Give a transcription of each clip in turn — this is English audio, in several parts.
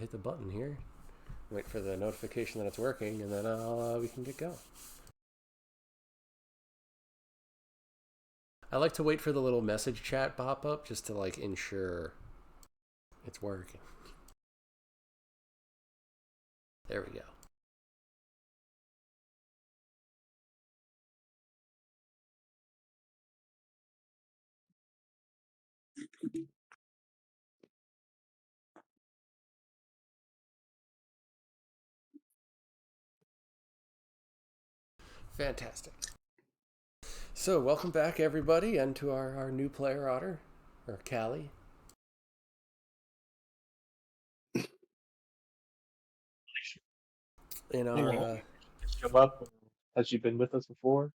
hit the button here. Wait for the notification that it's working, and then we can get going. I like to wait for the little message chat pop up just to like ensure it's working. There we go. Fantastic. So, welcome back, everybody, and to our new player otter, or Callie. In our, Come up. Has she been with us before?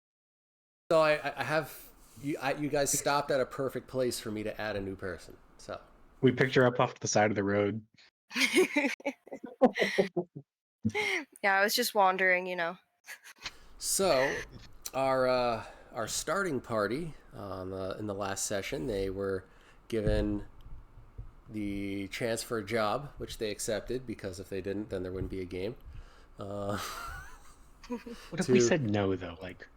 so I have you guys stopped at a perfect place for me to add a new person. So We picked her up off the side of the road. Yeah, I was just wandering, So, our starting party in the last session, they were given the chance for a job, which they accepted because if they didn't, then there wouldn't be a game. What if we said no, though? Like,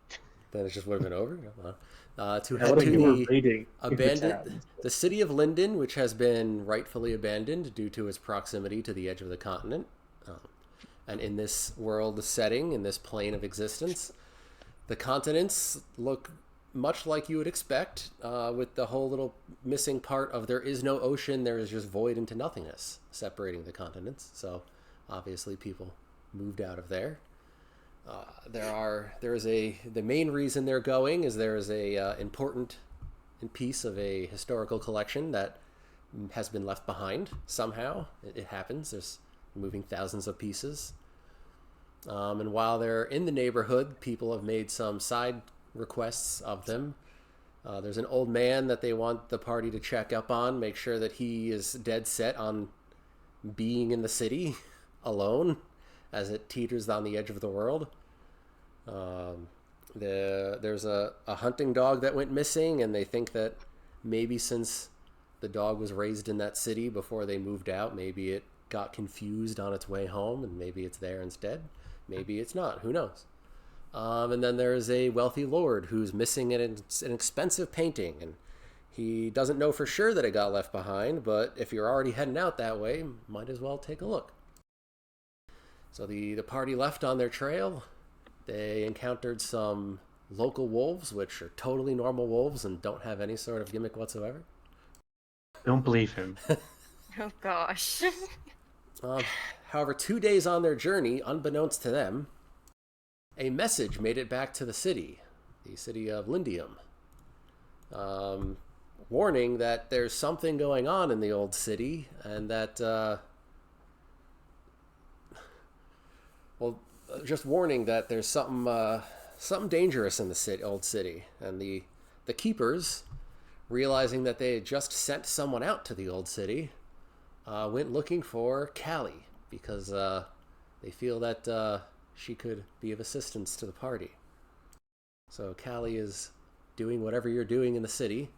then it just would have been over. To Yeah, head what if to you were the raiding abandoned, the city of Linden, which has been rightfully abandoned due to its proximity to the edge of the continent. And in this world setting, in this plane of existence, the continents look much like you would expect, with the whole little missing part of there is no ocean, there is just void into nothingness separating the continents. So obviously people moved out of there. The main reason they're going is there is a important piece of a historical collection that has been left behind somehow. It happens. There's moving thousands of pieces. And while they're in the neighborhood, people have made some side requests of them. There's an old man that they want the party to check up on, make sure that he is dead set on being in the city alone as it teeters on the edge of the world. There's a hunting dog that went missing, and they think that maybe since the dog was raised in that city before they moved out, maybe it got confused on its way home, and maybe it's there instead. Maybe it's not. Who knows? And then there's a wealthy lord who's missing an expensive painting, and he doesn't know for sure that it got left behind, but if you're already heading out that way, might as well take a look. So the party left on their trail. They encountered some local wolves, which are totally normal wolves and don't have any sort of gimmick whatsoever. don't believe him. Oh gosh. However, 2 days on their journey, unbeknownst to them, a message made it back to the city of Lindium, warning that there's something going on in the old city, and that, just warning that there's something dangerous in the old city, and the keepers, realizing that they had just sent someone out to the old city, went looking for Callie because they feel that she could be of assistance to the party. So Callie is doing whatever you're doing in the city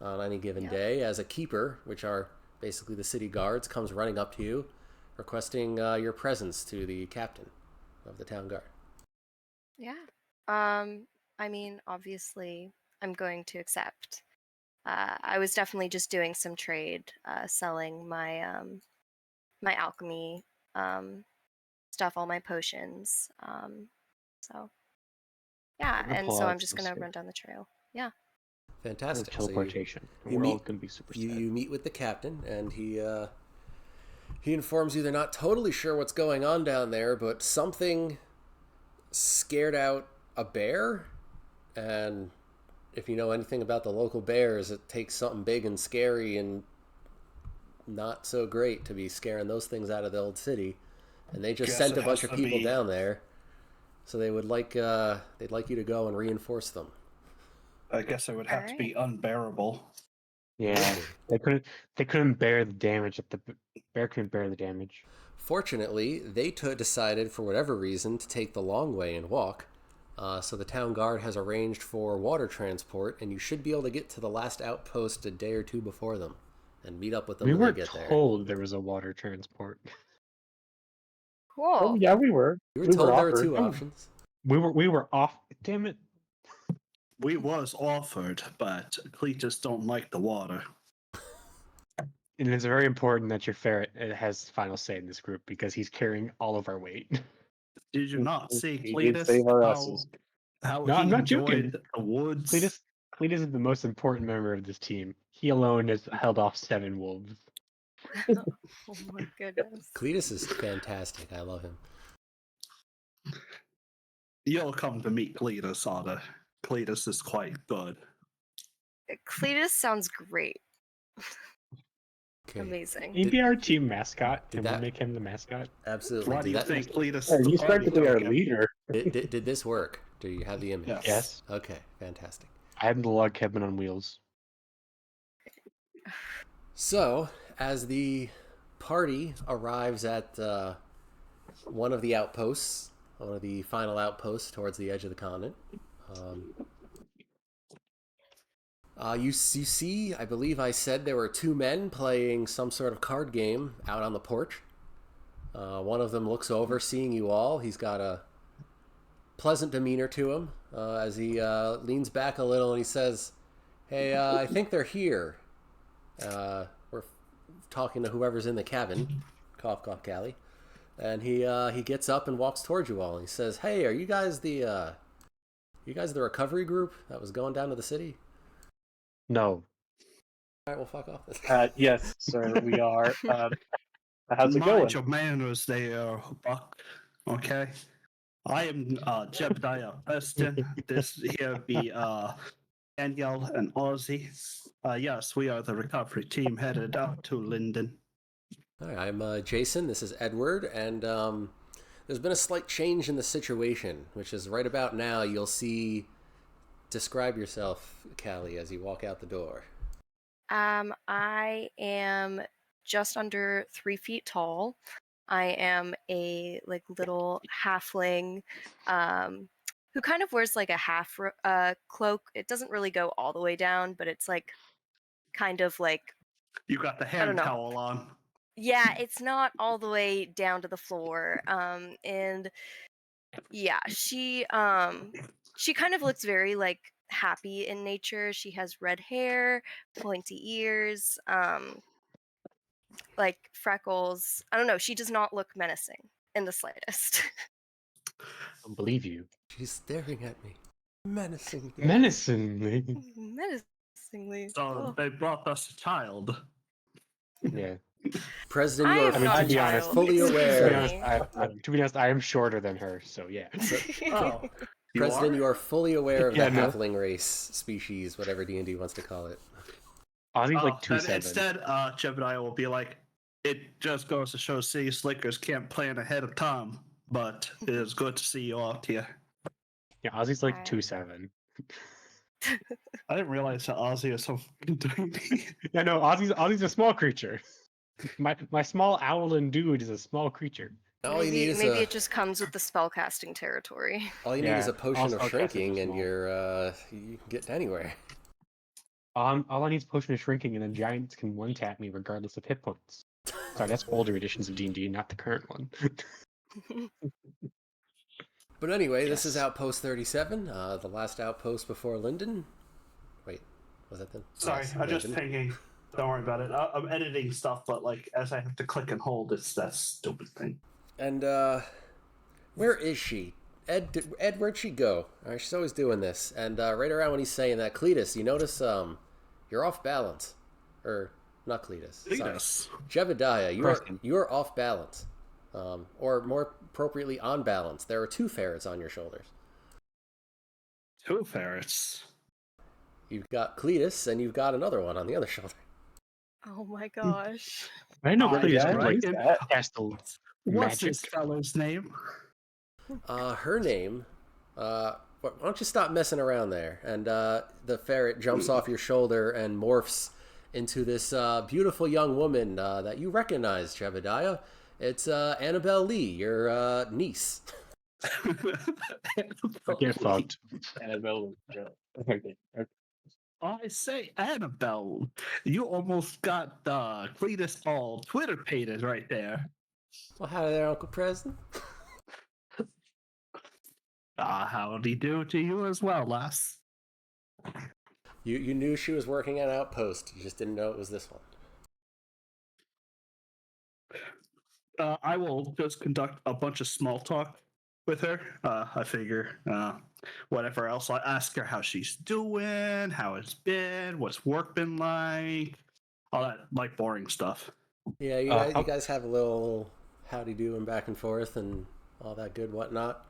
on any given day as a keeper, which are basically the city guards, comes running up to you, requesting your presence to the captain of the town guard. Yeah. I mean, obviously, I'm going to accept. I was definitely just doing some trade, selling my my alchemy stuff, all my potions. So yeah, and so I'm just gonna run down the trail. Yeah. Fantastic. Teleportation. So We're all gonna be super sad. You meet with the captain, and he informs you they're not totally sure what's going on down there, but something scared out a bear, and if you know anything about the local bears, it takes something big and scary and not so great to be scaring those things out of the old city. And they just sent a bunch of people down there, so they would they'd like you to go and reinforce them. I guess it would have to be unbearable. Yeah, they couldn't bear the damage. That the bear couldn't bear the damage. Fortunately, they decided for whatever reason to take the long way and walk. So the town guard has arranged for water transport, and you should be able to get to the last outpost a day or two before them and meet up with them We when they weren't get there. told there was a water transport. Oh, Cool. yeah, we were. You were We told there were offered. two Oh. options. We were off. Damn it. We was offered, but Cletus don't like the water. And it's very important that your ferret has final say in this group because he's carrying all of our weight. Did you not see He did Cletus? save our asses. How No, he I'm not enjoyed joking. the woods? Cletus is the most important member of this team. He alone has held off 7 wolves. Oh my goodness. Cletus is fantastic. I love him. You'll come to meet Cletus, Otter. Cletus is quite good. Cletus sounds great. Okay. Amazing. He'd be our team mascot. did Can we that- make him the mascot? Absolutely. Why do Did you that, think Cletus Hey, is the he's party practically our token? leader. did this work? Do you have the image? Yes. Yes. Okay, fantastic. I have the log cabin on wheels. So, as the party arrives at one of the outposts, one of the final outposts towards the edge of the continent, you see, I believe I said there were two men playing some sort of card game out on the porch. One of them looks over, seeing you all. He's got a pleasant demeanor to him as he leans back a little and he says, "Hey, I think they're here. We're talking to whoever's in the cabin." Cough, cough, Callie. And he gets up and walks towards you all. And he says, "Hey, are you guys the recovery group that was going down to the city?" No. All right, well, fuck off. Yes, sir, we are. How's it Mind going? your manners there, Buck. Okay? I am Jebediah Preston. This here be Danielle and Ozzy. Yes, we are the recovery team headed out to Linden. Hi, I'm Jason. This is Edward, and there's been a slight change in the situation, which is right about now. You'll see. Describe yourself, Callie, as you walk out the door. I am just under 3 feet tall. I am a little halfling who kind of wears like a half cloak. It doesn't really go all the way down, but it's like kind of like, You got the I don't hand know. towel on. Yeah, it's not all the way down to the floor. And yeah, she kind of looks very like happy in nature. She has red hair, pointy ears, like freckles. I don't know. She does not look menacing in the slightest. I don't believe you. She's staring at me, menacingly. Menacingly. Menacingly. So Oh. they brought us a child. Yeah. President, you I are am not to a be honest, child. fully To be aware. honest, to be honest, I am shorter than her, so yeah. Oh, President, you are fully aware of Yeah, the no. halfling race, species, whatever D&D wants to call it. Ozzy's like then 2'7". instead, Jebediah will be like, it just goes to show city slickers can't plan ahead of time, but it is good to see you out here. Yeah, Ozzy's like Alright. 2'7". I didn't realize that Ozzy is so tiny. Yeah, no, Ozzy's a small creature. My small owlin dude is a small creature. All you need is maybe a it just comes with the spellcasting territory. all you need Yeah, is a potion all of spellcasters shrinking, are and small. you can get anywhere. All I need is potion of shrinking, and the giants can one tap me regardless of hit points. Sorry, that's older editions of D&D, not the current one. But anyway, this is Yes. Outpost 37, the last outpost before Linden. Wait, was that the? Sorry, yes, I'm just Linden. thinking. Don't worry about it. I'm editing stuff, but like as I have to click and hold, it's that stupid thing. And where is she? Ed, where'd she go? She's always doing this. And right around when he's saying that, Cletus, you notice you're off balance, or not Cletus. Sorry. Cletus. Jebediah, Preston. you're off balance, or more appropriately, on balance. There are two ferrets on your shoulders. Two ferrets. You've got Cletus, and you've got another one on the other shoulder. Oh my gosh. I didn't know Oh, Cletus yeah, could right? like cast the What's magic. this fellow's name? Her name. Why don't you stop messing around there? And the ferret jumps off your shoulder and morphs into this beautiful young woman that you recognize, Jebediah. It's Annabelle Lee, your niece. Get fucked. Annabelle. Okay. I say, Annabelle, you almost got Cletus all Twitter pated right there. Well, howdy there, Uncle President. Howdy do to you as well, lass. You knew she was working at Outpost. You just didn't know it was this one. I will just conduct a bunch of small talk with her. I figure whatever else, I ask her how she's doing, how it's been, what's work been like, all that like boring stuff. Yeah, Uh, you guys have a little howdy do and back and forth and all that good whatnot.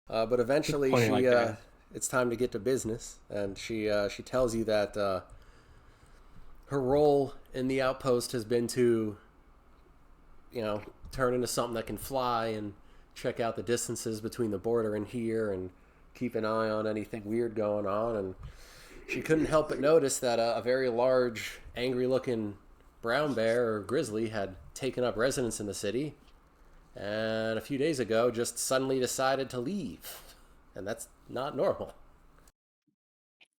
But eventually, Funny like that. it's time to get to business, and she tells you that her role in the Outpost has been to, turn into something that can fly and check out the distances between the border and here and keep an eye on anything weird going on. And she couldn't help but notice that a very large, angry-looking brown bear or grizzly had taken up residence in the city, and a few days ago just suddenly decided to leave. And that's not normal.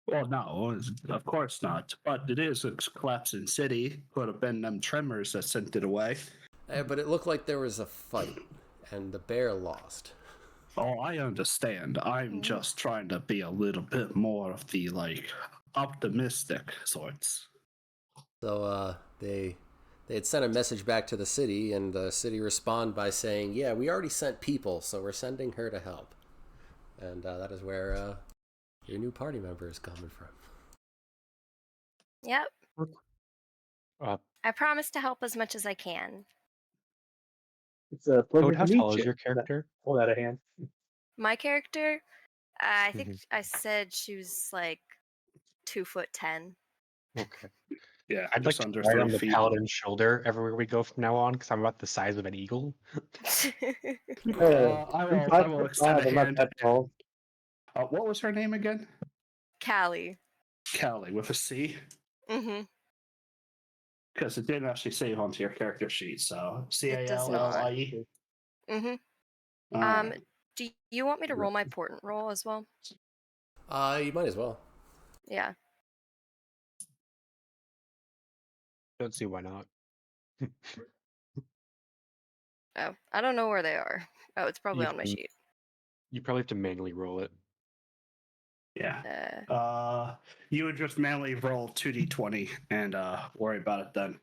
Well, no, of course not. But it is a collapsing city. Could have been them tremors that sent it away. But it looked like there was a fight, and the bear lost. Oh, I understand. I'm just trying to be a little bit more of the optimistic sorts. So they had sent a message back to the city, and the city responded by saying, "Yeah, we already sent people, so we're sending her to help." And that is where your new party member is coming from. Yep. Uh, I promise to help as much as I can. It's a pleasure Toad, how to meet tall you. is your character? Hold out a hand. My character, I think Mhm. I said she was like 2'10". Okay. Yeah, I'd like just to under ride 3 on the feet. paladin's shoulder everywhere we go from now on, because I'm about the size of an eagle. I will extend a I'm not hand. that tall. What was her name again? Callie. Callie with a C, Mm-hmm. because it didn't actually save onto your character sheet. So It does not. CALLIE. Mm-hmm. Do you want me to roll my portent roll as well? You might as well. Yeah. Don't see why not. Oh, I don't know where they are. Oh, it's probably You on my can- sheet. You probably have to manually roll it. Yeah. You would just manually roll 2d20 and worry about it then.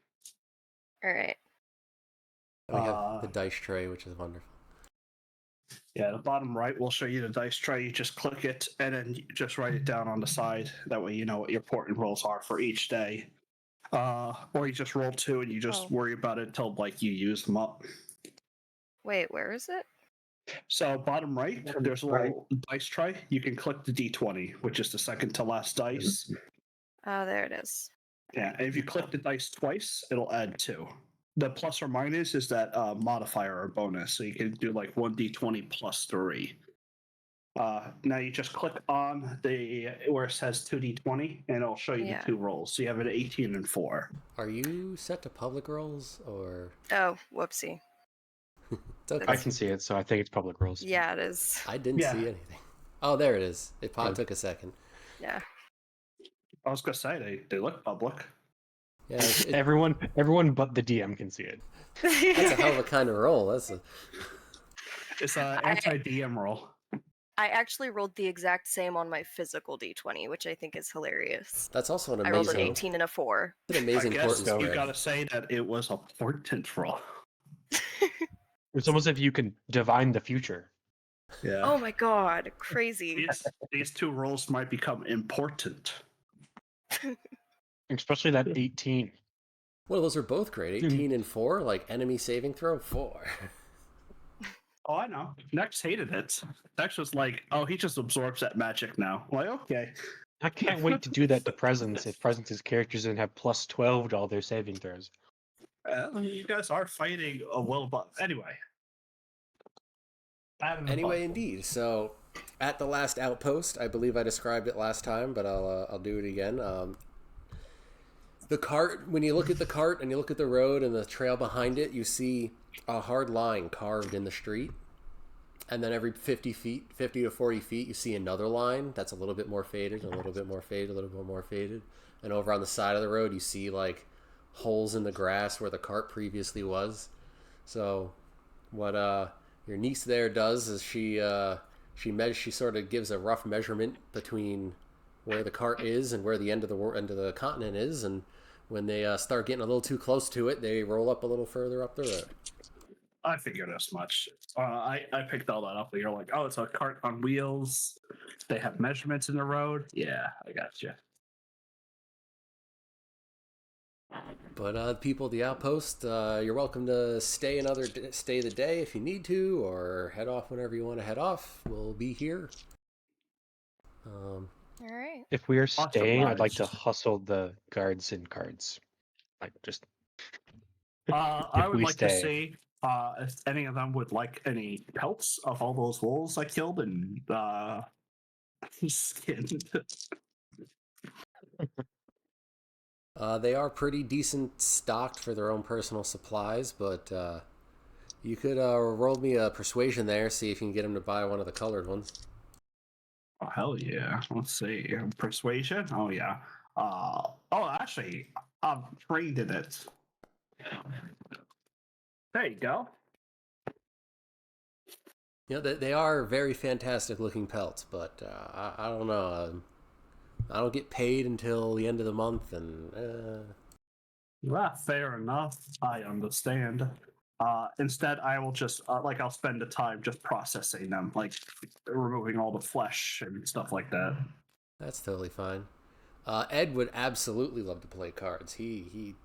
All right. We have the dice tray, which is wonderful. Yeah, the bottom right will show you the dice tray. You just click it and then you just write it down on the side. That way you know what your portent rolls are for each day. Or you just roll 2 and you just worry about it until you use them up. Wait, where is it? So bottom right, there's a little dice tray. You can click the d20, which is the second to last dice. Oh, there it is. Yeah, and if you click the dice twice, it'll add 2. The plus or minus is that modifier or bonus, so you can do 1d20 plus 3. Now you just click on the where it says 2d20, and it'll show you Yeah. the 2 rolls. So you have an 18 and 4. Are you set to public rolls, or Oh, whoopsie. it's okay? I can see it, so I think it's public rolls. Yeah, it is. I didn't Yeah. see anything. Oh, there it is. It probably took a second. Yeah. I was gonna say they look public. Yeah, Everyone but the DM can see it. that's a hell of a kind of roll. That's It's an anti-DM roll. I actually rolled the exact same on my physical d20, which I think is hilarious. that's also an I rolled an amazing, 18 and a 4. an amazing I guess portent you spread. gotta say that it was a portent roll. It's almost as if you can divine the future. Yeah. Oh my god, crazy. These 2 rolls might become important. Especially that 18. Well, those are both great. 18 and 4, enemy saving throw 4. Oh, I know. Nex hated it. Nex was like, "Oh, he just absorbs that magic now." I'm like, okay. I can't wait to do that to Presence if Presence's characters didn't have plus 12 to all their saving throws. You guys are fighting a well, but anyway. Anyway, indeed. So, at the last outpost, I believe I described it last time, but I'll do it again. The cart. When you look at the cart and you look at the road and the trail behind it, you see a hard line carved in the street, and then every 50 to 40 feet, you see another line that's a little bit more faded, a little bit more faded, a little bit more faded, and over on the side of the road, you see holes in the grass where the cart previously was. So What your niece there does is she sort of gives a rough measurement between where the cart is and where the end of the continent is, and when they start getting a little too close to it, they roll up a little further up the road. I figured as much. I picked all that up. And you're like, oh, it's a cart on wheels. They have measurements in the road. Yeah, I got you. But people at the outpost, you're welcome to stay stay the day if you need to, or head off whenever you want to head off. We'll be here. All right. If we are Much staying, I'd like to obliged. hustle the guards in cards. Like just I would we like to stay. see if any of them would like any pelts of all those wolves I killed and skinned. They are pretty decent stocked for their own personal supplies, but you could roll me a persuasion there, see if you can get them to buy one of the colored ones. Oh, hell yeah. Let's see. Persuasion? Oh, yeah. Actually, I'm trained in it. There you go. You know, they are very fantastic looking pelts, but I don't know. I don't get paid until the end of the month, and Well, fair enough. I understand. Instead, I will just I'll spend the time just processing them, like removing all the flesh and stuff like that. that's totally fine. Ed would absolutely love to play cards. He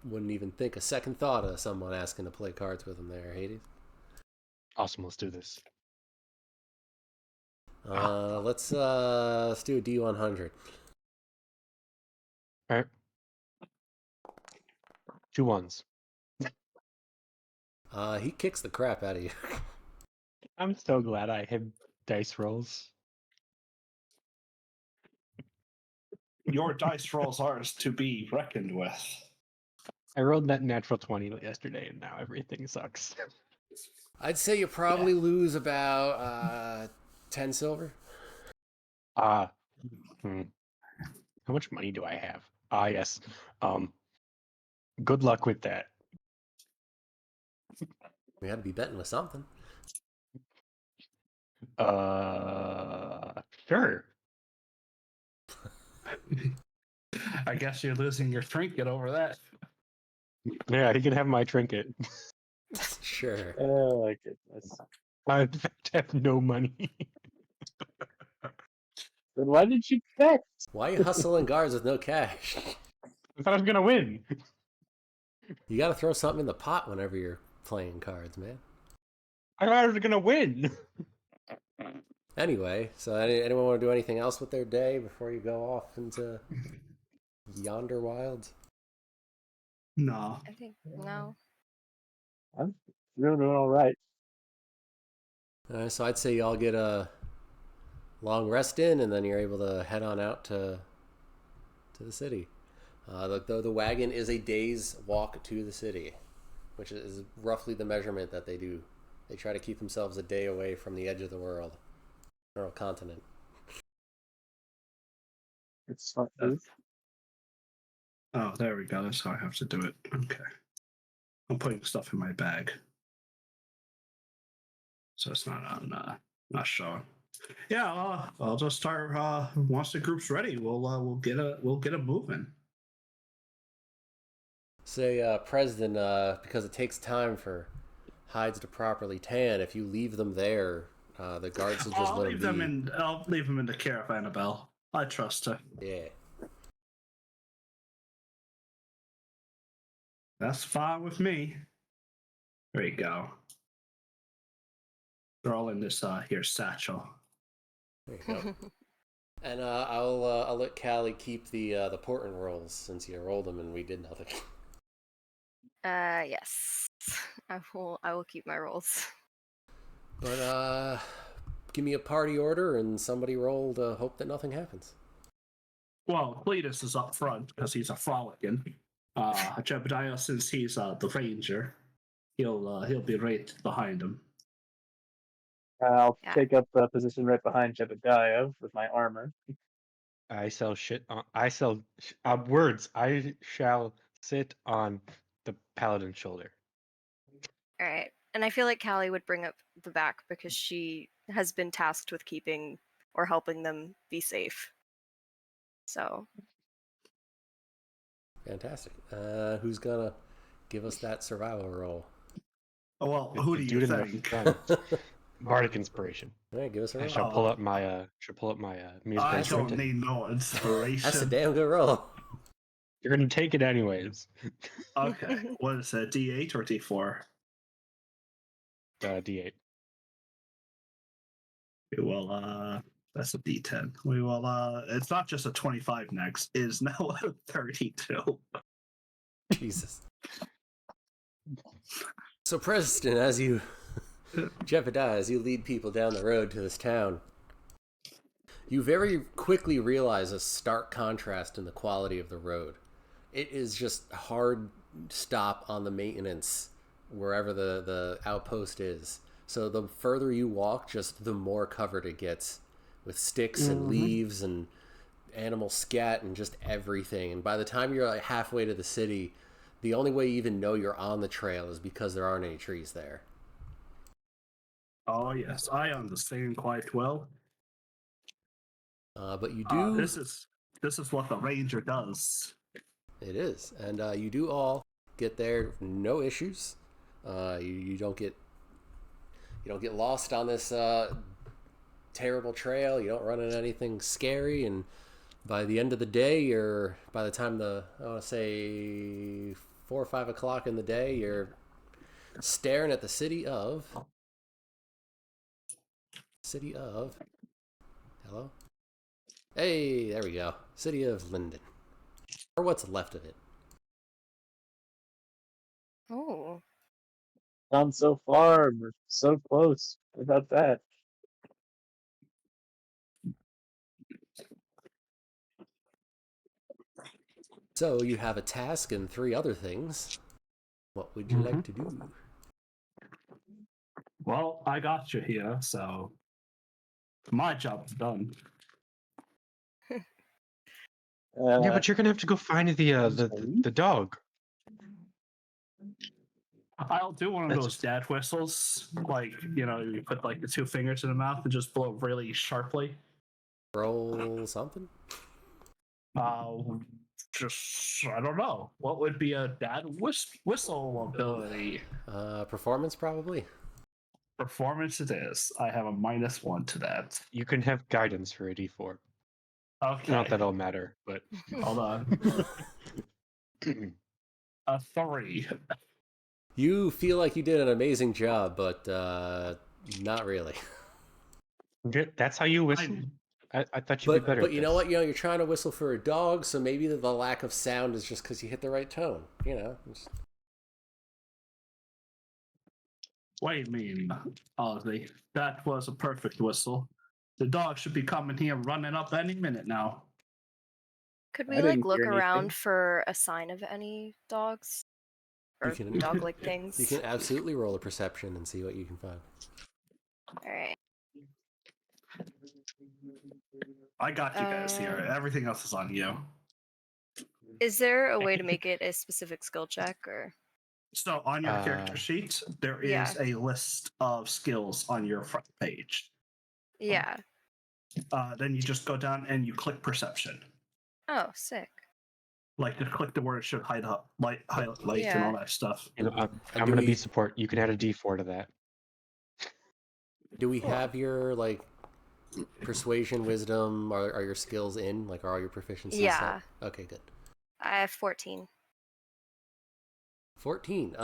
wouldn't even think a second thought of someone asking to play cards with him there, Hades. Awesome, let's do this. Let's do a D100. All right. 2 1s. He kicks the crap out of you. I'm so glad I had dice rolls. Your dice rolls are to be reckoned with. I rolled that natural 20 yesterday, and now everything sucks. I'd say you probably lose about 10 silver. How much money do I have? Yes. Good luck with that. We had to be betting with something. Sure. I guess you're losing your trinket over that. Yeah, he can have my trinket. Sure. Oh my goodness. I in fact have no money. Then why did you bet? Why are you hustling guards with no cash? I thought I was gonna win. You got to throw something in the pot whenever you're playing cards, man. I thought I was gonna win. Anyway, so anyone want to do anything else with their day before you go off into yonder wilds? No. I think no. I'm doing all right. So I'd say y'all get a long rest in, and then you're able to head on out to the city. The wagon is a day's walk to the city, which is roughly the measurement that they do. They try to keep themselves a day away from the edge of the world, or continent. It's smart move. Oh, there we go. That's how I have to do it. Okay. I'm putting stuff in my bag, so it's not on. Not showing. Yeah, I'll just start. Once the group's ready, we'll get a moving. Say, President, because it takes time for hides to properly tan. If you leave them there, the guards will just I'll let leave them them be. in. I'll leave them in the care of Annabelle. I trust her. Yeah. That's fine with me. There you go. They're all in this here satchel. There you go. And I'll let Callie keep the portent rolls since you rolled them and we did nothing. Yes. I will keep my rolls. But give me a party order and somebody roll to hope that nothing happens. Well, Cletus is up front because he's a frolicking. Jebediah, since he's the ranger, he'll be right behind him. I'll Yeah. take up a position right behind Jebediah with my armor. I sell shit on. I sell words. I shall sit on the paladin's shoulder. All right. And I feel like Callie would bring up the back because she has been tasked with keeping or helping them be safe. So Fantastic. Who's gonna give us that survival roll? Oh, well, The- who the do dude you in the think? front. Bardic inspiration. All right, give us a I roll. shall pull up my musical I instrument. don't need no inspiration. That's a damn good roll. You're gonna take it anyways. Okay, what is that? D8 or D4? D8. We will. That's a D10. We will. It's not just a 25 next. It is now a 32. Jesus. So Preston, as you Jebediah, as you lead people down the road to this town, you very quickly realize a stark contrast in the quality of the road. It is just hard stop on the maintenance wherever the outpost is. So the further you walk, just the more covered it gets with sticks and leaves and animal scat and just everything. And by the time you're like halfway to the city, the only way you even know you're on the trail is because there aren't any trees there. Oh yes, I understand quite well. But you do. This is what the ranger does. It is, and you do all get there, no issues. You don't get lost on this terrible trail. You don't run into anything scary, and by the end of the day, by the time I want to say 4 or 5 o'clock in the day, you're staring at the city of hello. Hey, there we go. City of Linden, or what's left of it. Oh, Gone so far, we're so close. What about that? So you have a task and 3 other things. What would you like to do? Well, I got you here, so my job's done. Yeah, but you're gonna have to go find the dog. I'll do one of That's- those dad whistles, like you put like the 2 fingers in the mouth and just blow really sharply. Roll something? Just I don't know. What would be a dad whistle ability? Performance, probably. Performance it is. I have a -1 to that. You can have guidance for a D4. Okay. Not that it'll matter, but Hold on. A 3. You feel like you did an amazing job, but not really. that's how you whistle. I thought you'd be better. But at you know this. what? You're trying to whistle for a dog, so maybe the lack of sound is just because you hit the right tone. What do you mean, Ozzy? That was a perfect whistle. The dog should be coming here running up any minute now. could I we like didn't look hear anything. around for a sign of any dogs You or can- dog-like things? You can absolutely roll a perception and see what you can find. All right. I got you guys here. Everything else is on you. Is there a way to make it a specific skill check or? So on your character sheet, there is yeah. a list of skills on your front page. Yeah. Then you just go down and you click perception. Oh, sick. Like just click the word it should highlight and Yeah. all that stuff. I'm do gonna we- be support. You can add a D4 to that. Do we have your persuasion, wisdom? Are your skills in? Are all your proficiencies? Yeah. Set? Okay, good. I have 14. 14.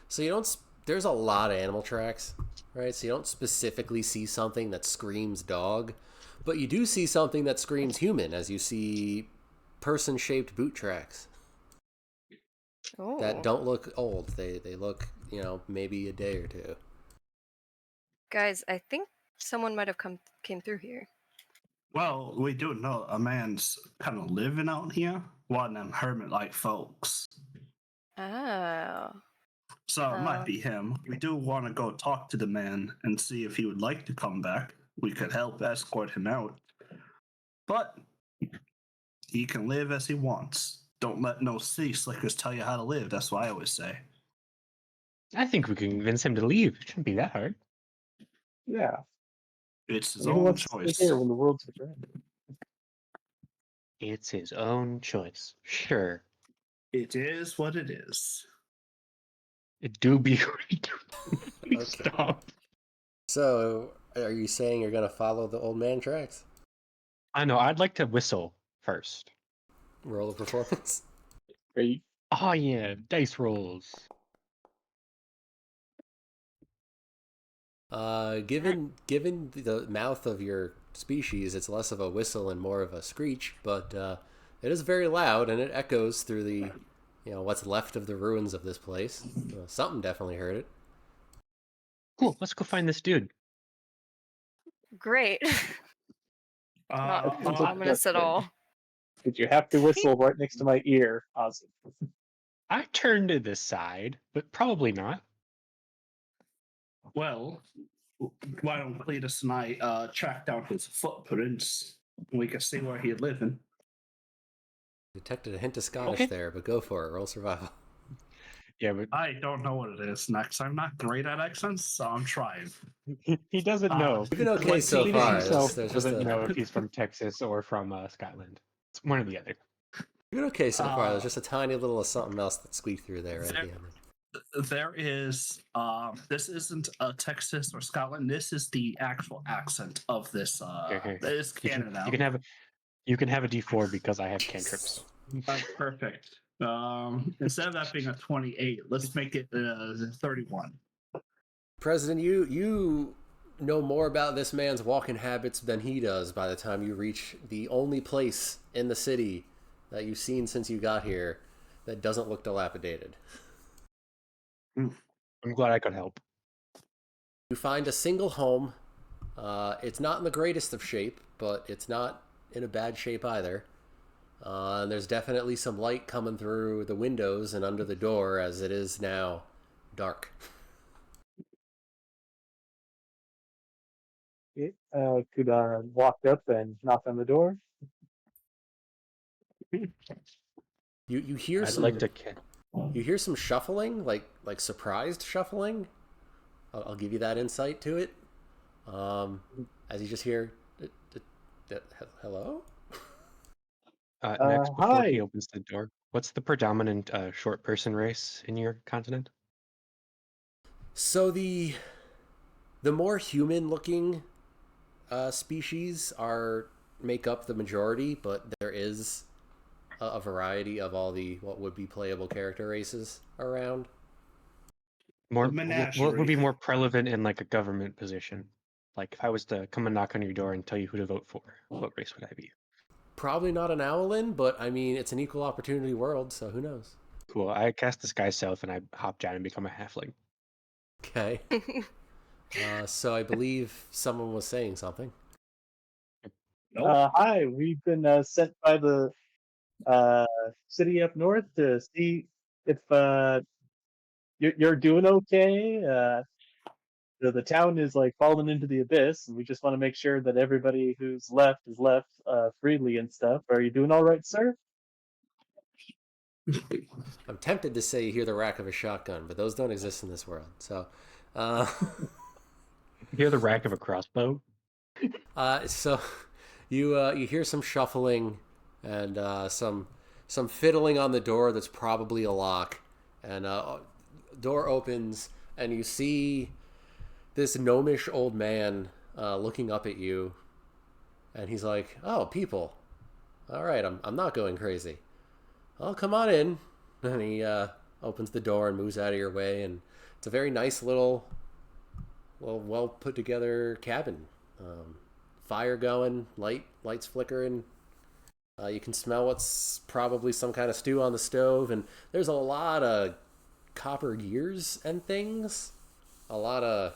So you don't. There's a lot of animal tracks, right? So you don't specifically see something that screams dog, but you do see something that screams human, as you see person-shaped boot tracks Oh. that don't look old. They look, maybe a day or 2. Guys, I think someone might have came through here. Well, we do know a man's kind of living out here. One of them hermit-like folks. Oh. So it might be him. We do want to go talk to the man and see if he would like to come back. We could help escort him out. But he can live as he wants. Don't let no city slickers tell you how to live. That's what I always say. I think we can convince him to leave. It shouldn't be that hard. Yeah. It's his Who own wants to stay choice. here when the world's friend? It's his own choice. Sure. It is what it is. It do be. Okay. Stop. So, are you saying you're going to follow the old man tracks? I know. I'd like to whistle first. Roll a performance. Great. Oh yeah, dice rolls. Given the mouth of your species, it's less of a whistle and more of a screech, but it is very loud and it echoes through the, what's left of the ruins of this place. Something definitely heard it. Cool. Let's go find this dude. Great. Not That sounds like the ominous best at plan. all. Did you have to whistle right next to my ear? Awesome. I turned to this side, but probably not. Well, why don't Cletus and I track down his footprints and we can see where he's living? Detected a hint of Scottish Okay. there, but go for it. Roll survival. Yeah, but I don't know what it is next. I'm not great at accents, so I'm trying. he doesn't know. You've been okay Like, so Cletus far. himself There's just doesn't a, know if he's from Texas or from Scotland. It's one or the other. you've been okay so far. There's Uh, just a tiny little of something else that squeaked through there right at the end. There is this isn't Texas or Scotland. This is the actual accent of this. Okay. It's You Canada. you can have a D4 because I have cantrips. Perfect. Instead of that being a 28, let's make it 31. President, you know more about this man's walking habits than he does by the time you reach the only place in the city that you've seen since you got here that doesn't look dilapidated. I'm glad I could help. You find a single home. It's not in the greatest of shape, but it's not in a bad shape either. And there's definitely some light coming through the windows and under the door as it is now dark. Okay. Could walk up and knock on the door. You hear I'd some like to. you hear some shuffling, like surprised shuffling. I'll give you that insight to it. As you just hear, hello? Next, before he Hi. opens the door, what's the predominant short person race in your continent? So the more human looking species make up the majority, but there is a variety of all the what would be playable character races around. What Menagerie. would be more prevalent in like a government position? Like if I was to come and knock on your door and tell you who to vote for, what race would I be? Probably not an owlin, but I mean it's an equal opportunity world, so who knows? Cool. I cast Disguise Self and I hop down and become a halfling. Okay. So I believe someone was saying something. Nope. Hi. We've been sent by the city up north to see if you're doing okay. The town is like falling into the abyss, and we just want to make sure that everybody who's left is left freely and stuff. Are you doing all right, sir? I'm tempted to say you hear the rack of a shotgun, but those don't exist in this world. So, uh, You hear the rack of a crossbow? so you hear some shuffling and some fiddling on the door that's probably a lock, and door opens and you see this gnomish old man looking up at you, and he's like, "Oh, people, all right, I'm not going crazy. Oh, come on in." And he opens the door and moves out of your way, and it's a very nice little, well put together cabin. Fire going, lights flickering. You can smell what's probably some kind of stew on the stove, and there's a lot of copper gears and things. A lot of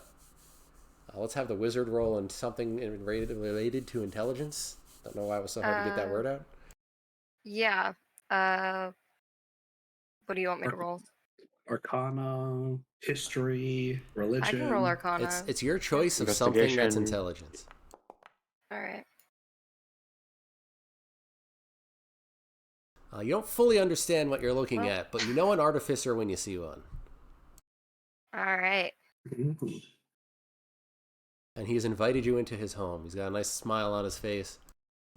let's have the wizard roll and something related to intelligence. Don't know why it was so hard to get that word out. Yeah. What do you want me to roll? Arcana, history, religion. I can roll Arcana. It's your choice of something that's Investigation. intelligence. All right. You don't fully understand what you're looking Well- at, but you know an artificer when you see one. All right. Mhm. And he's invited you into his home. He's got a nice smile on his face.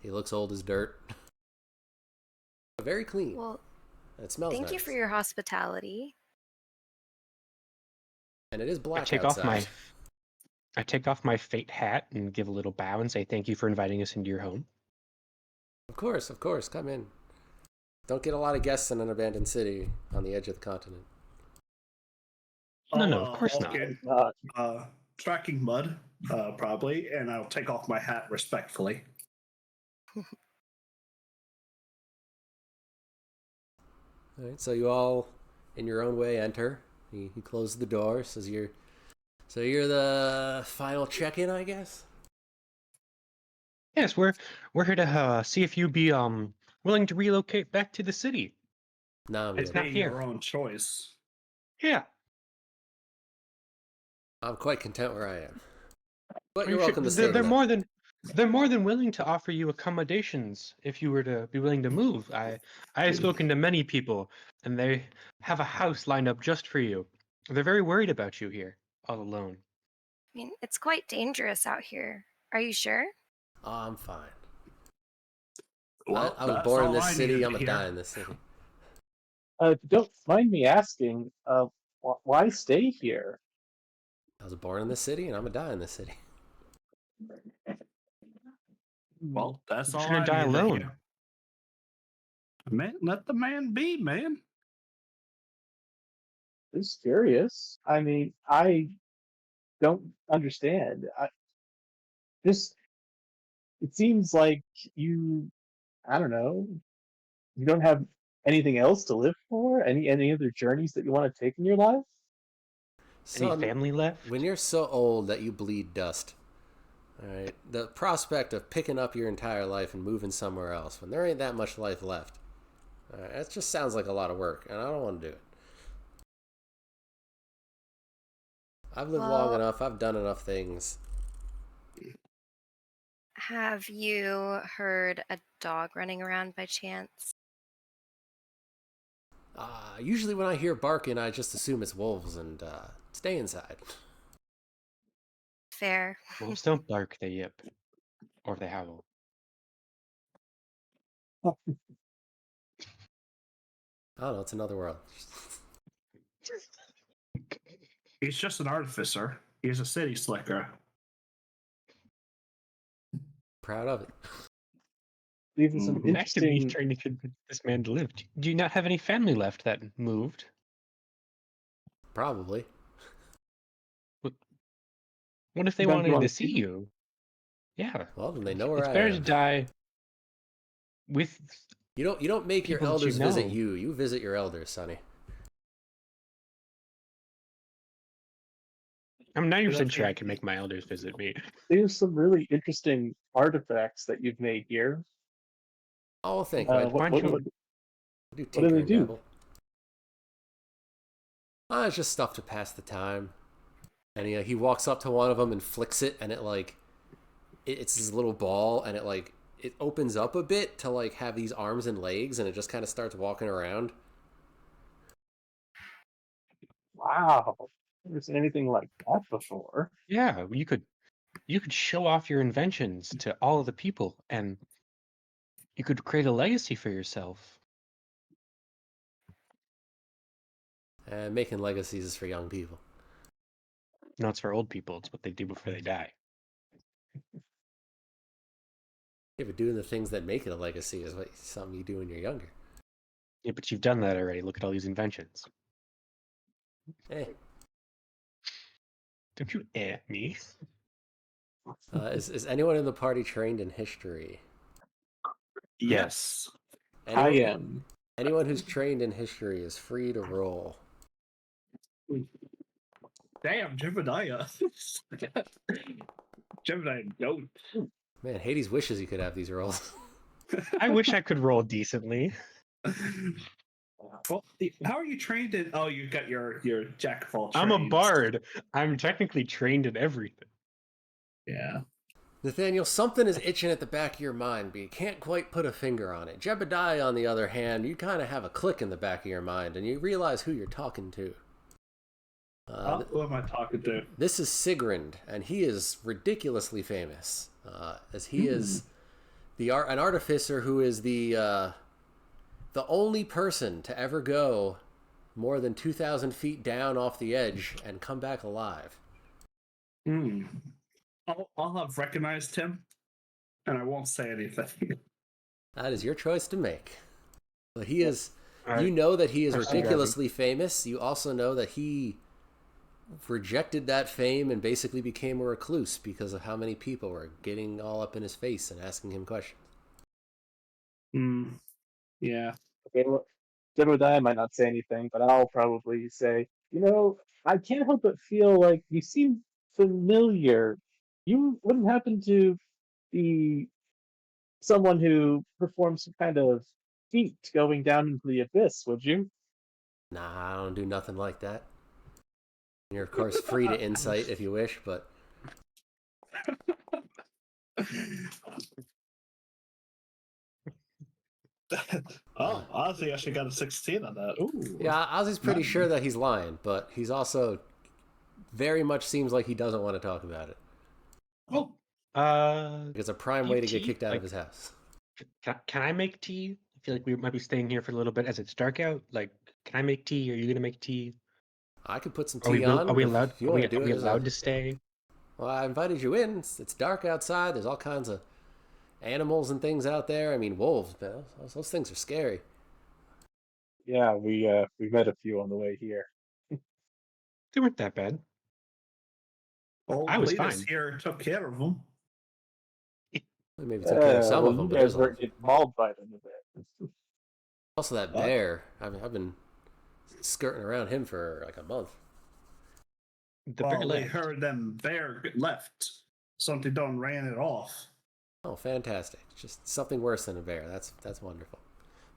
He looks old as dirt. Very clean. Well, It smells thank nice. you for your hospitality. And it is I black take outside. I take off my fate hat and give a little bow and say thank you for inviting us into your home. Of course, come in. Don't get a lot of guests in an abandoned city on the edge of the continent. No, I'll no, of course walk not. in, Uh, tracking mud, probably, and I'll take off my hat respectfully. All right, so you all, in your own way, enter. He closes the door, says you're... So you're the final check-in, I guess? Yes, we're here to see if you'd be willing to relocate back to the city. No, I'm It's good. not being here. your own choice. Yeah. I'm quite content where I am. But Are you're you sure- welcome to they're, stay. they're more than willing to offer you accommodations if you were to be willing to move. I have spoken to many people, and they have a house lined up just for you. They're very worried about you here, all alone. I mean, it's quite dangerous out here. Are you sure? Oh, I'm fine. Well, I was that's born in all this I city. needed I'm to gonna die hear. in this city. if you don't mind me asking, why stay here? I was born in this city, and I'm gonna die in this city. Well, that's You're all gonna I die needed to alone. hear. Man, let the man be, man. Just curious. I mean, I don't understand. Just it seems like you, I don't know, you don't have anything else to live for. Any other journeys that you want to take in your life? Any Son, family when left? you're so old that you bleed dust, all right, the prospect of picking up your entire life and moving somewhere else when there ain't that much life left, all right, that just sounds like a lot of work, and I don't want to do it. I've lived long Well, enough. I've done enough things. have you heard a dog running around by chance? Usually when I hear barking, I just assume it's wolves and stay inside. Fair. Wolves don't bark, they yip. Or they howl. I don't know. It's another world. He's just an artificer. He's a city slicker. Proud of it. These are some Mhm. Actively interesting. trying to convince this man to live. Do you not have any family left that moved? Probably. What if they Don't you wanted to want to see see them? you? Yeah. Well, then they know where It's I better to am. die with You don't make your people that you elders visit know. you. You visit your elders, Sonny. I'm But 90% if sure I you- can make my elders visit me. There's some really interesting artifacts that you've made here. Oh, well, thank you. I What Why don't you? do what do tinker they and do? dabble. It's just stuff to pass the time. And he walks up to one of them and flicks it, and it's this little ball, and it opens up a bit to have these arms and legs, and it just kind of starts walking around. Wow, never seen anything like that before. Yeah, you could show off your inventions to all of the people, and you could create a legacy for yourself. And making legacies is for young people. No, it's for old people. It's what they do before they die. Yeah, but doing the things that make it a legacy is something you do when you're younger. Yeah, but you've done that already. Look at all these inventions. Eh. Don't you me? Is anyone in the party trained in history? Yes. I Anyone, am. anyone who's trained in history is free to roll. Damn, Jebediah. Jebediah don't. Man, Hades wishes he could have these rolls. I wish I could roll decently. Well, how are you trained in? Oh, you got your jack of all trades. I'm a bard. I'm technically trained in everything. Yeah. Nathaniel, something is itching at the back of your mind, but you can't quite put a finger on it. Jebediah, on the other hand, you kind of have a click in the back of your mind, and you realize who you're talking to. Who am I talking to? This is Sigrund, and he is ridiculously famous, as he is an artificer who is the only person to ever go more than 2,000 feet down off the edge and come back alive. I'll have recognized him, and I won't say anything. That is your choice to make. But he is. Alright. You know that he is I'm sorry, ridiculously famous. You also know that he rejected that fame and basically became a recluse because of how many people were getting all up in his face and asking him questions. Yeah. Okay, well, Jebediah might not say anything, but I'll probably say, I can't help but feel like you seem familiar. You wouldn't happen to be someone who performed some kind of feat going down into the abyss, would you? Nah, I don't do nothing like that. You're of course free to insight if you wish, but Ozzy actually got a 16 on that. Ooh. yeah, Ozzy's pretty sure that he's lying, but he's also very much seems like he doesn't want to talk about it. Oh, It's a prime way to get kicked out of his house. Can I make tea? I feel like we might be staying here for a little bit as it's dark out. Like, can I make tea? Are you gonna make tea? I could put some Are we, tea will- on. are we if allowed? you Are want we, to do are we it. allowed to stay? Well, I invited you in. It's dark outside. There's all kinds of animals and things out there. I mean, wolves. Man, those things are scary. Yeah, we met a few on the way here. They weren't that bad. old I was Cletus fine. here took care of them. We maybe took care of some Well, of them, you but guys there's weren't getting mauled by them a bit. also that What? bear. I've been skirting around him for like a month. The bear We left. heard them bear left. Something done ran it off. Oh, fantastic! Just something worse than a bear. That's wonderful.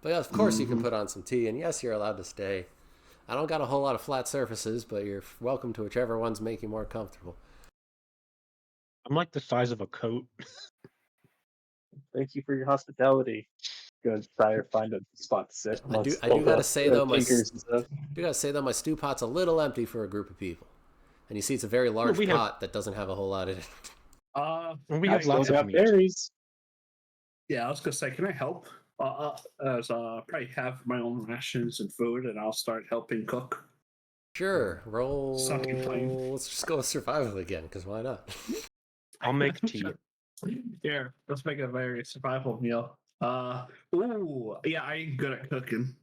But yeah, of course you can put on some tea, and yes, you're allowed to stay. I don't got a whole lot of flat surfaces, but you're welcome to whichever ones make you more comfortable. I'm like the size of a coat. Thank you for your hospitality. Gonna try to find a spot to sit. I do all gotta the, say though, my takers and stuff. stew pot's a little empty for a group of people, and you see it's a very large we have- pot that doesn't have a whole lot in it. And we I have still lots of got meat. berries. Yeah, I was gonna say, can I help? Probably have my own rations and food, and I'll start helping cook. Sure, roll. Sucking flame. Let's just go with survival again, because why not? I'll make tea. Here, let's make a very survival meal. Yeah, I'm good at cooking.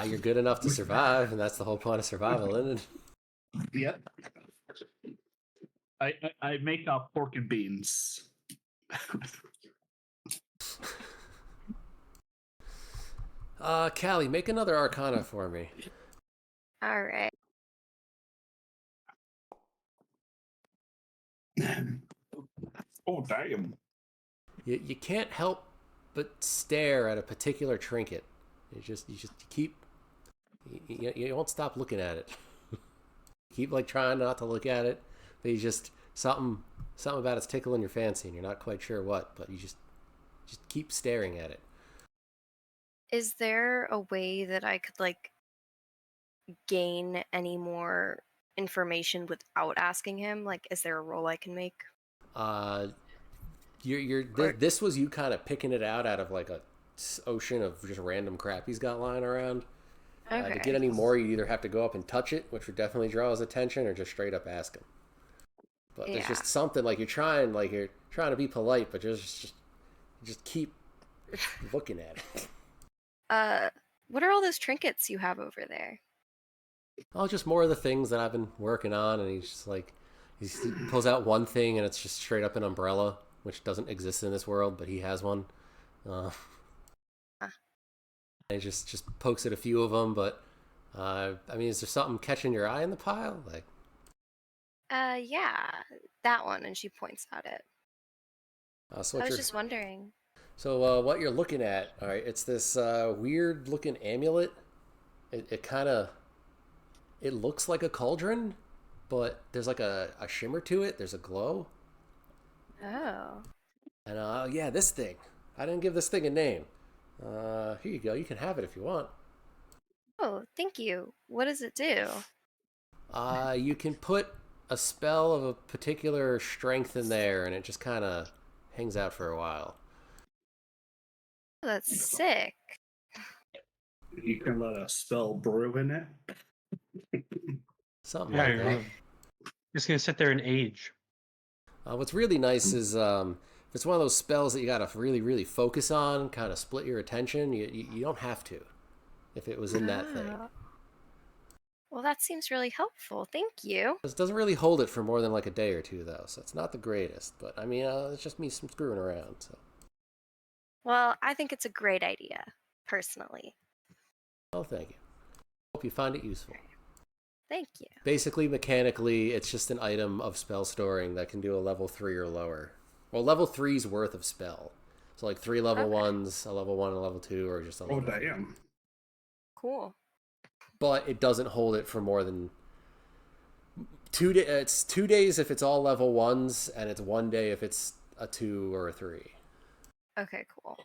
You're good enough to survive, and that's the whole point of survival, isn't it? Yep. I make pork and beans. Callie, make another Arcana for me. All right. Oh damn! You can't help but stare at a particular trinket. You keep you won't stop looking at it. Keep like trying not to look at it, but you just something about it's tickling your fancy, and you're not quite sure what, but you just keep staring at it. Is there a way that I could gain any more information without asking him? Like, is there a roll I can make? This was you kind of picking it out of like a ocean of just random crap he's got lying around. Okay. To get any more, you either have to go up and touch it, which would definitely draw his attention, or just straight up ask him. But there's just something you're trying to be polite, but just keep looking at it. What are all those trinkets you have over there? Oh, just more of the things that I've been working on, and he's just he pulls out one thing, and it's just straight up an umbrella, which doesn't exist in this world, but he has one. And he just pokes at a few of them, but I mean, is there something catching your eye in the pile? Yeah, that one, and she points at it. So I was just wondering. So what you're looking at, all right, it's this weird looking amulet. It looks like a cauldron, but there's like a shimmer to it. There's a glow. Oh. And yeah, this thing. I didn't give this thing a name. Here you go. You can have it if you want. Oh, thank you. What does it do? You can put a spell of a particular strength in there, and it just kind of hangs out for a while. That's sick. You can let a spell brew in it. Something Yeah, like you're that. just gonna sit there and age. What's really nice is if it's one of those spells that you got to really, really focus on, kind of split your attention, you don't have to if it was in that thing. Ah. Well, that seems really helpful. Thank you. It doesn't really hold it for more than like a day or two, though, so it's not the greatest. But I mean, it's just me some screwing around. So, Well, I think it's a great idea, personally. well, thank you. Hope you find it useful. Thank you. Basically, mechanically, it's just an item of spell storing that can do a level 3 or lower. Well, level 3's worth of spell. So, like 3 level Okay. 1s, a level 1 and a level 2, or just a Oh, level 3. damn. Cool. But it doesn't hold it for more than 2 days. It's 2 days if it's all level 1s, and it's 1 day if it's a 2 or a 3. Okay, cool.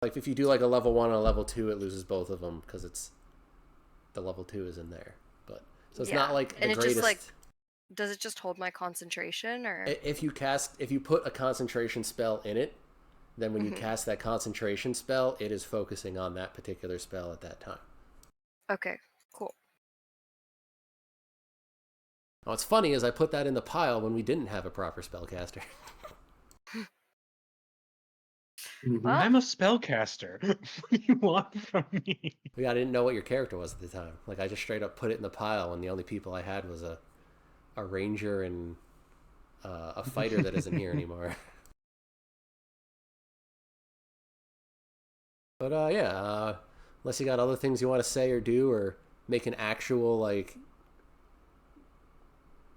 Like, if you do like a level 1 and a level 2, it loses both of them because it's the level 2 is in there. But so it's not like the and it greatest. just like, does it just hold my concentration, or? If you put a concentration spell in it, then when you cast that concentration spell, it is focusing on that particular spell at that time. Okay, cool. What's funny is I put that in the pile when we didn't have a proper spellcaster. Mhm. Well, I'm a spellcaster. What do you want from me? I didn't know what your character was at the time. Like, I just straight up put it in the pile when the only people I had was a ranger and a fighter that isn't here anymore. But unless you got other things you want to say or do, or make an actual, like,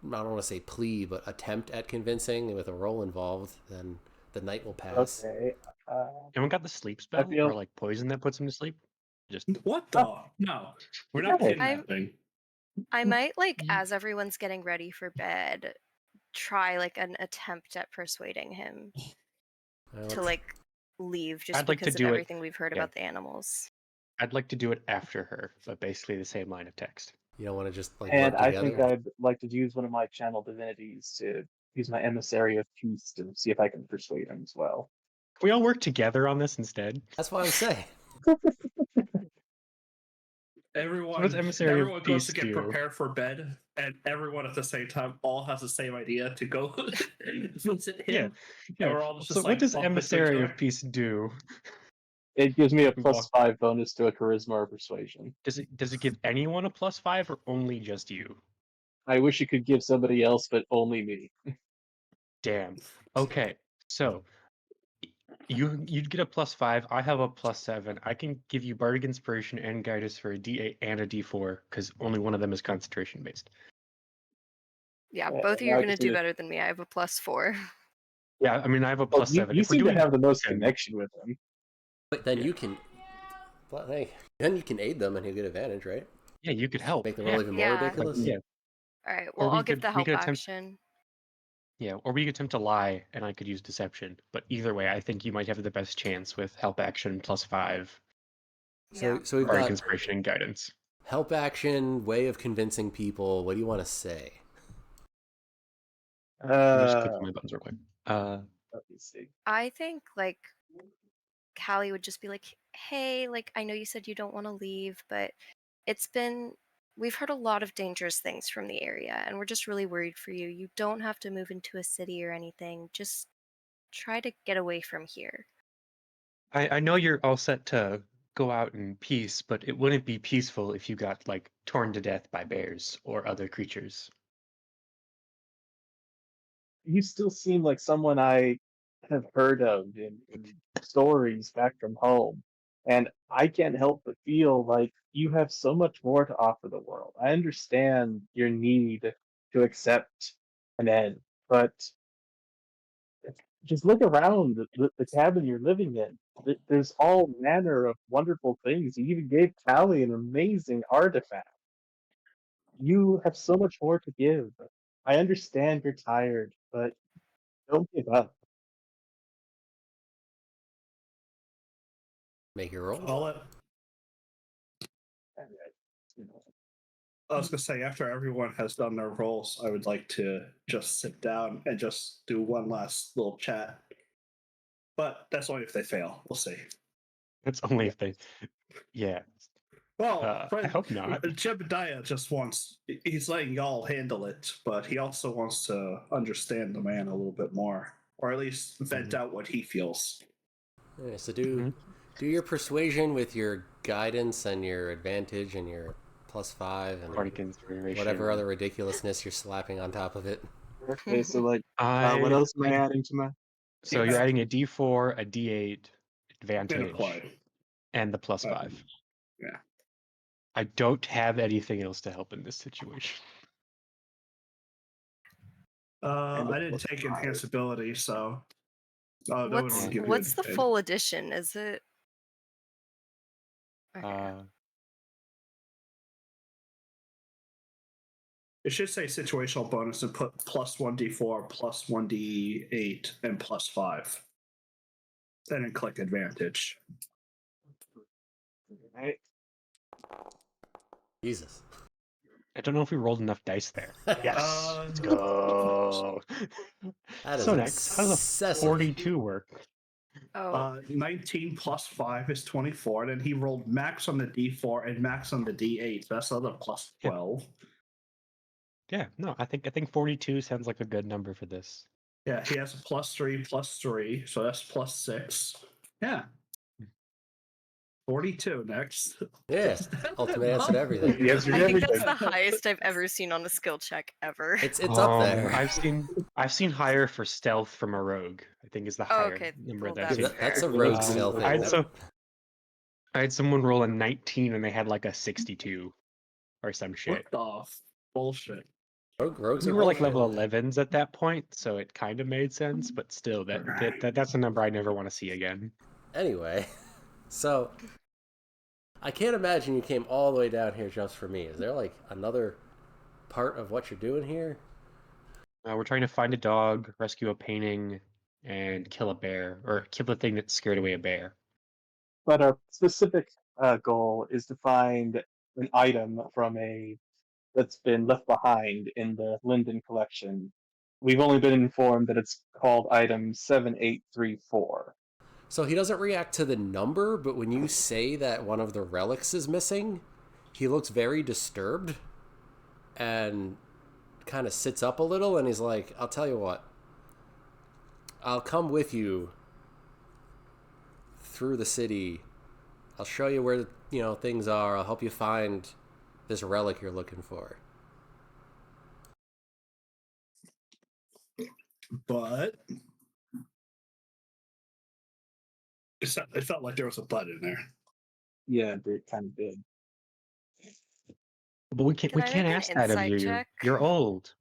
I don't want to say plea, but attempt at convincing with a roll involved, then the night will pass. Okay. Anyone got the sleep I spell feel. or like poison that puts him to sleep? Just What the? No, we're not Okay. kidnapping. I might like, as everyone's getting ready for bed, try like an attempt at persuading him to like leave, just I'd like to because of do it. everything we've heard Yeah. about the animals. I'd like to do it after her, but basically the same line of text. You don't want to just like And work I together. think I'd like to use one of my channel divinities to use my emissary of peace to see if I can persuade him as well. Can we all work together on this instead? That's what I'm saying. Everyone, what's Emissary of everyone goes Peace to get do? prepared for bed, and everyone at the same time all has the same idea to go visit him. Yeah. And we're all just So like what does bump into each Emissary other. of Peace do? It gives me a We walk- +5 bonus to a charisma or persuasion. Does it give anyone a +5 or only just you? I wish it could give somebody else, but only me. Damn. Okay. So you'd get a +5. I have a +7. I can give you Bardic Inspiration and Guidance for a D8 and a D4 because only one of them is concentration based. Yeah, Yeah, both of you now are I going to just need do to. better than me. I have a +4. Yeah, I mean I have a Well, you, +7. you If we're seem to doing have the most 10, connection with him. But then you can, well, hey, then you can aid them and he'll get advantage, right? yeah, you could help. Make the roll even more Yeah. ridiculous. Yeah. All right, Or well, we I'll give could- the we help could attempt- action. Yeah, or we could attempt to lie and I could use deception. But either way, I think you might have the best chance with help action +5, So, Yeah. so we've Bardic got Inspiration and Guidance. help action, way of convincing people. What do you want to say? Let me just click on my buttons real quick. Let me see. I think like Callie would just be like, "Hey, like I know you said you don't want to leave, but we've heard a lot of dangerous things from the area, and we're just really worried for you. You don't have to move into a city or anything. Just try to get away from here." I know you're all set to go out in peace, but it wouldn't be peaceful if you got like torn to death by bears or other creatures. You still seem like someone I have heard of in stories back from home. And I can't help but feel like you have so much more to offer the world. I understand your need to accept an end, but just look around the cabin you're living in. There's all manner of wonderful things. You even gave Callie an amazing artifact. You have so much more to give. I understand you're tired, but don't give up. Make your roll. I'll let And, you know, I was gonna say after everyone has done their roles, I would like to just sit down and just do one last little chat. But that's only if they fail. We'll see. That's only if they. Yeah. Well, I hope not. Jebediah just wants, he's letting y'all handle it, but he also wants to understand the man a little bit more, or at least vent out what he feels. Yeah, so do your persuasion with your guidance and your advantage and your +5 and Bardic inspiration. whatever other ridiculousness you're slapping on top of it. Okay, so like, I. what else am I adding to my? So you're adding a D4, a D8 advantage, Apply. and the +5. Yeah. I don't have anything else to help in this situation. And I didn't take +5. enhanceability, so that would What's only give you what's the anything. full edition? Is it? Okay. It should say situational bonus and put +1d4, +1d8, and +5. Then click advantage. Right. Jesus. I don't know if we rolled enough dice there. Yes. Let's go. That is So next, how does a excessive. 42 work? Oh, 19 plus 5 is 24. Then he rolled max on the d4 and max on the d8. So that's another plus 12. Yeah, no, I think 42 sounds like a good number for this. Yeah, he has a +3, so that's +6. Yeah. 42 next. Yeah, ultimate answer to everything. The answer to I think that's everything. the highest I've ever seen on a skill check ever. It's up there. I've seen higher for stealth from a rogue. I think is the Oh, higher okay. number Well, that I've that's seen. fair. That's a rogue stealth. I had someone roll a 19 and they had like a 62 or some shit. What the bullshit? Rogues We are were like bullshit. level 11s at that point, so it kind of made sense, but still, that's a number I never want to see again. Anyway, so I can't imagine you came all the way down here just for me. Is there like another part of what you're doing here? We're trying to find a dog, rescue a painting, and kill a bear, or kill the thing that scared away a bear. But our specific goal is to find an item that's been left behind in the Linden collection. We've only been informed that it's called item 7834. So he doesn't react to the number, but when you say that one of the relics is missing, he looks very disturbed and kind of sits up a little and he's like, I'll tell you what. I'll come with you through the city. I'll show you where, things are. I'll help you find this relic you're looking for. But it felt like there was a but in there. Yeah, it kind of did. But we can't Can I make an ask that of insight you. check? You're old.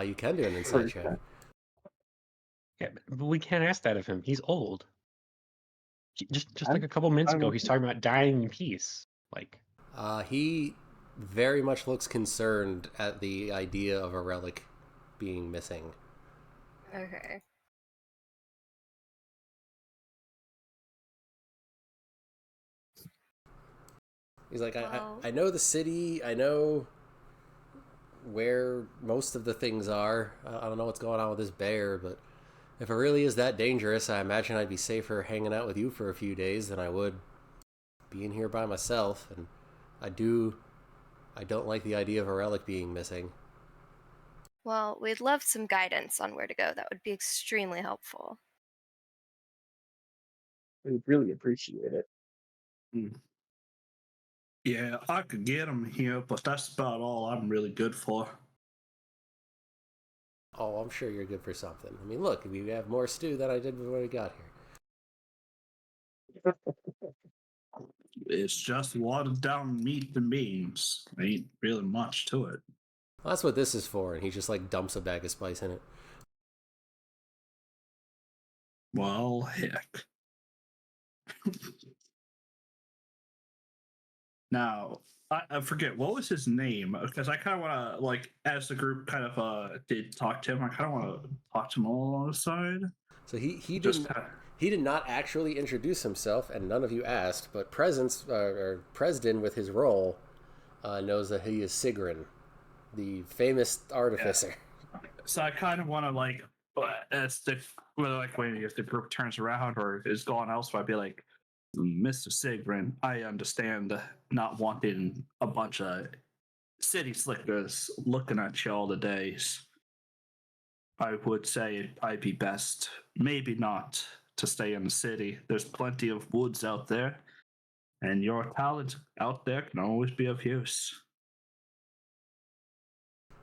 You can do an insight check. Yeah, but we can't ask that of him. He's old. Just like I'm- a couple minutes ago, I'm- he's talking about dying in peace. Like, He very much looks concerned at the idea of a relic being missing. Okay. He's like, Well- I know the city. I know where most of the things are. I don't know what's going on with this bear, but if it really is that dangerous, I imagine I'd be safer hanging out with you for a few days than I would being here by myself. And I don't like the idea of a relic being missing. Well, we'd love some guidance on where to go. That would be extremely helpful. We really appreciate it. Yeah, I could get him here, but that's about all I'm really good for. Oh, I'm sure you're good for something. I mean, look, we have more stew than I did before we got here. It's just watered down meat and beans. Ain't really much to it. Well, that's what this is for, and he just like dumps a bag of spice in it. Well, heck. Now, I forget, what was his name? Because I kind of want to, like, as the group kind of did talk to him, I kind of want to talk to him all on the side. So he Just did not actually introduce himself, and none of you asked, but Presden, with his role, knows that he is Sigrun, the famous artificer. So I kind of want to like, as the whether like when if the group turns around or is going elsewhere, I'd be like, Mr. Sigrin, I understand not wanting a bunch of city slickers looking at you all the days. I would say I'd be best, maybe not, to stay in the city. There's plenty of woods out there, and your talent out there can always be of use.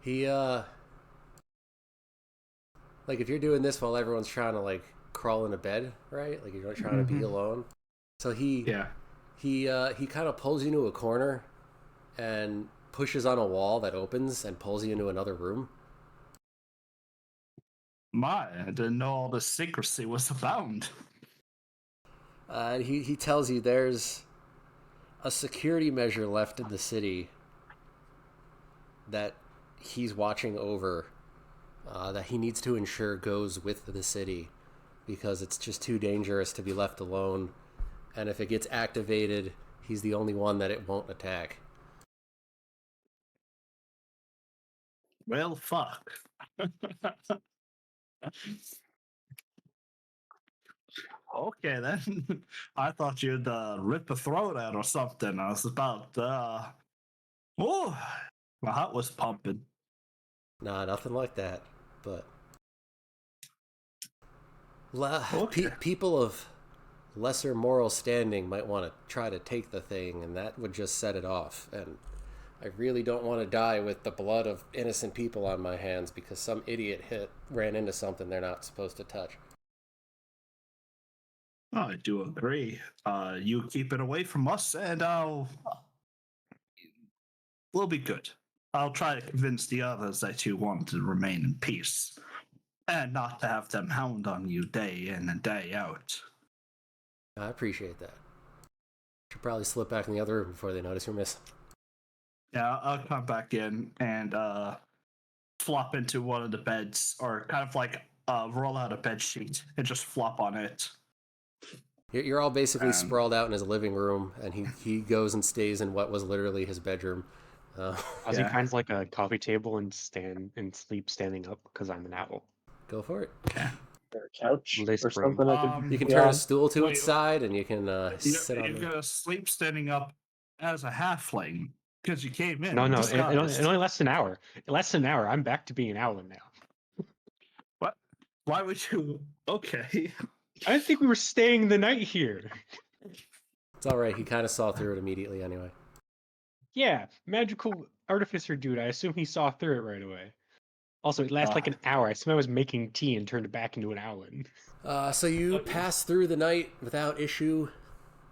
He like if you're doing this while everyone's trying to like crawl into bed, right? Like you're trying to be alone. So he kind of pulls you into a corner and pushes on a wall that opens and pulls you into another room. My, I didn't know all the secrecy was abound. He tells you there's a security measure left in the city that he's watching over, that he needs to ensure goes with the city because it's just too dangerous to be left alone. And if it gets activated, he's the only one that it won't attack. Well, fuck. Okay, then. I thought you'd rip a throat out or something. I was about, oh, my heart was pumping. Nah, nothing like that. But Okay. people of lesser moral standing might want to try to take the thing, and that would just set it off. And I really don't want to die with the blood of innocent people on my hands because some idiot ran into something they're not supposed to touch. I do agree. You keep it away from us, and we'll be good. I'll try to convince the others that you want to remain in peace, and not to have them hound on you day in and day out. I appreciate that. Should probably slip back in the other room before they notice you're missing. Yeah, I'll come back in and flop into one of the beds, or kind of like roll out a bed sheet and just flop on it. You're all basically sprawled out in his living room, and he goes and stays in what was literally his bedroom. Ozzy finds like a coffee table and sleep standing up because I'm an owl. Go for it. Okay. Or a couch Lace or broom. something. I could You can be turn a on. stool to Wait, its side, and you can sit on You're it. gonna sleep standing up as a halfling because you came in. No, it disguised. only lasts an hour. It lasts an hour. I'm back to being an owl now. What? Why would you? Okay. I didn't think we were staying the night here. It's all right. He kind of saw through it immediately anyway. Yeah, magical artificer dude. I assume he saw through it right away. Also, it lasts like an hour. I assume I was making tea and turned it back into an owl. So you pass through the night without issue.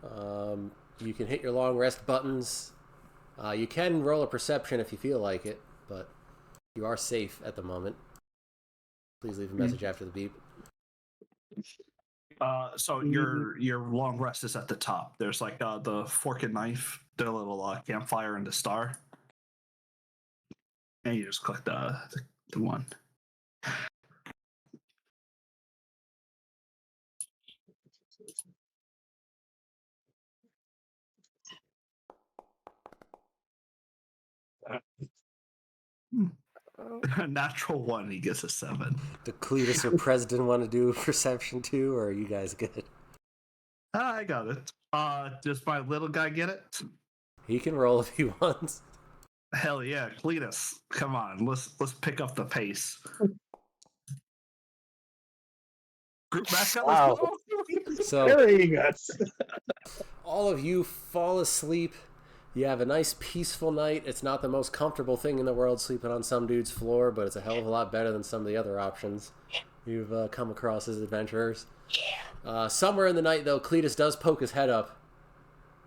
You can hit your long rest buttons. You can roll a perception if you feel like it, but you are safe at the moment. Please leave a message after the beep. So your long rest is at the top. There's like the fork and knife, the little campfire and the star, and you just click the one. Natural one, he gets a 7. Do Cletus or President want to do perception too, or are you guys good? I got it. Does my little guy get it? He can roll if he wants. Hell yeah, Cletus. Come on, let's pick up the pace. Group back up. Wow. So Very good. all of you fall asleep. You have a nice peaceful night. It's not the most comfortable thing in the world sleeping on some dude's floor, but it's a hell of a lot better than some of the other options you've come across as adventurers. Somewhere in the night, though, Cletus does poke his head up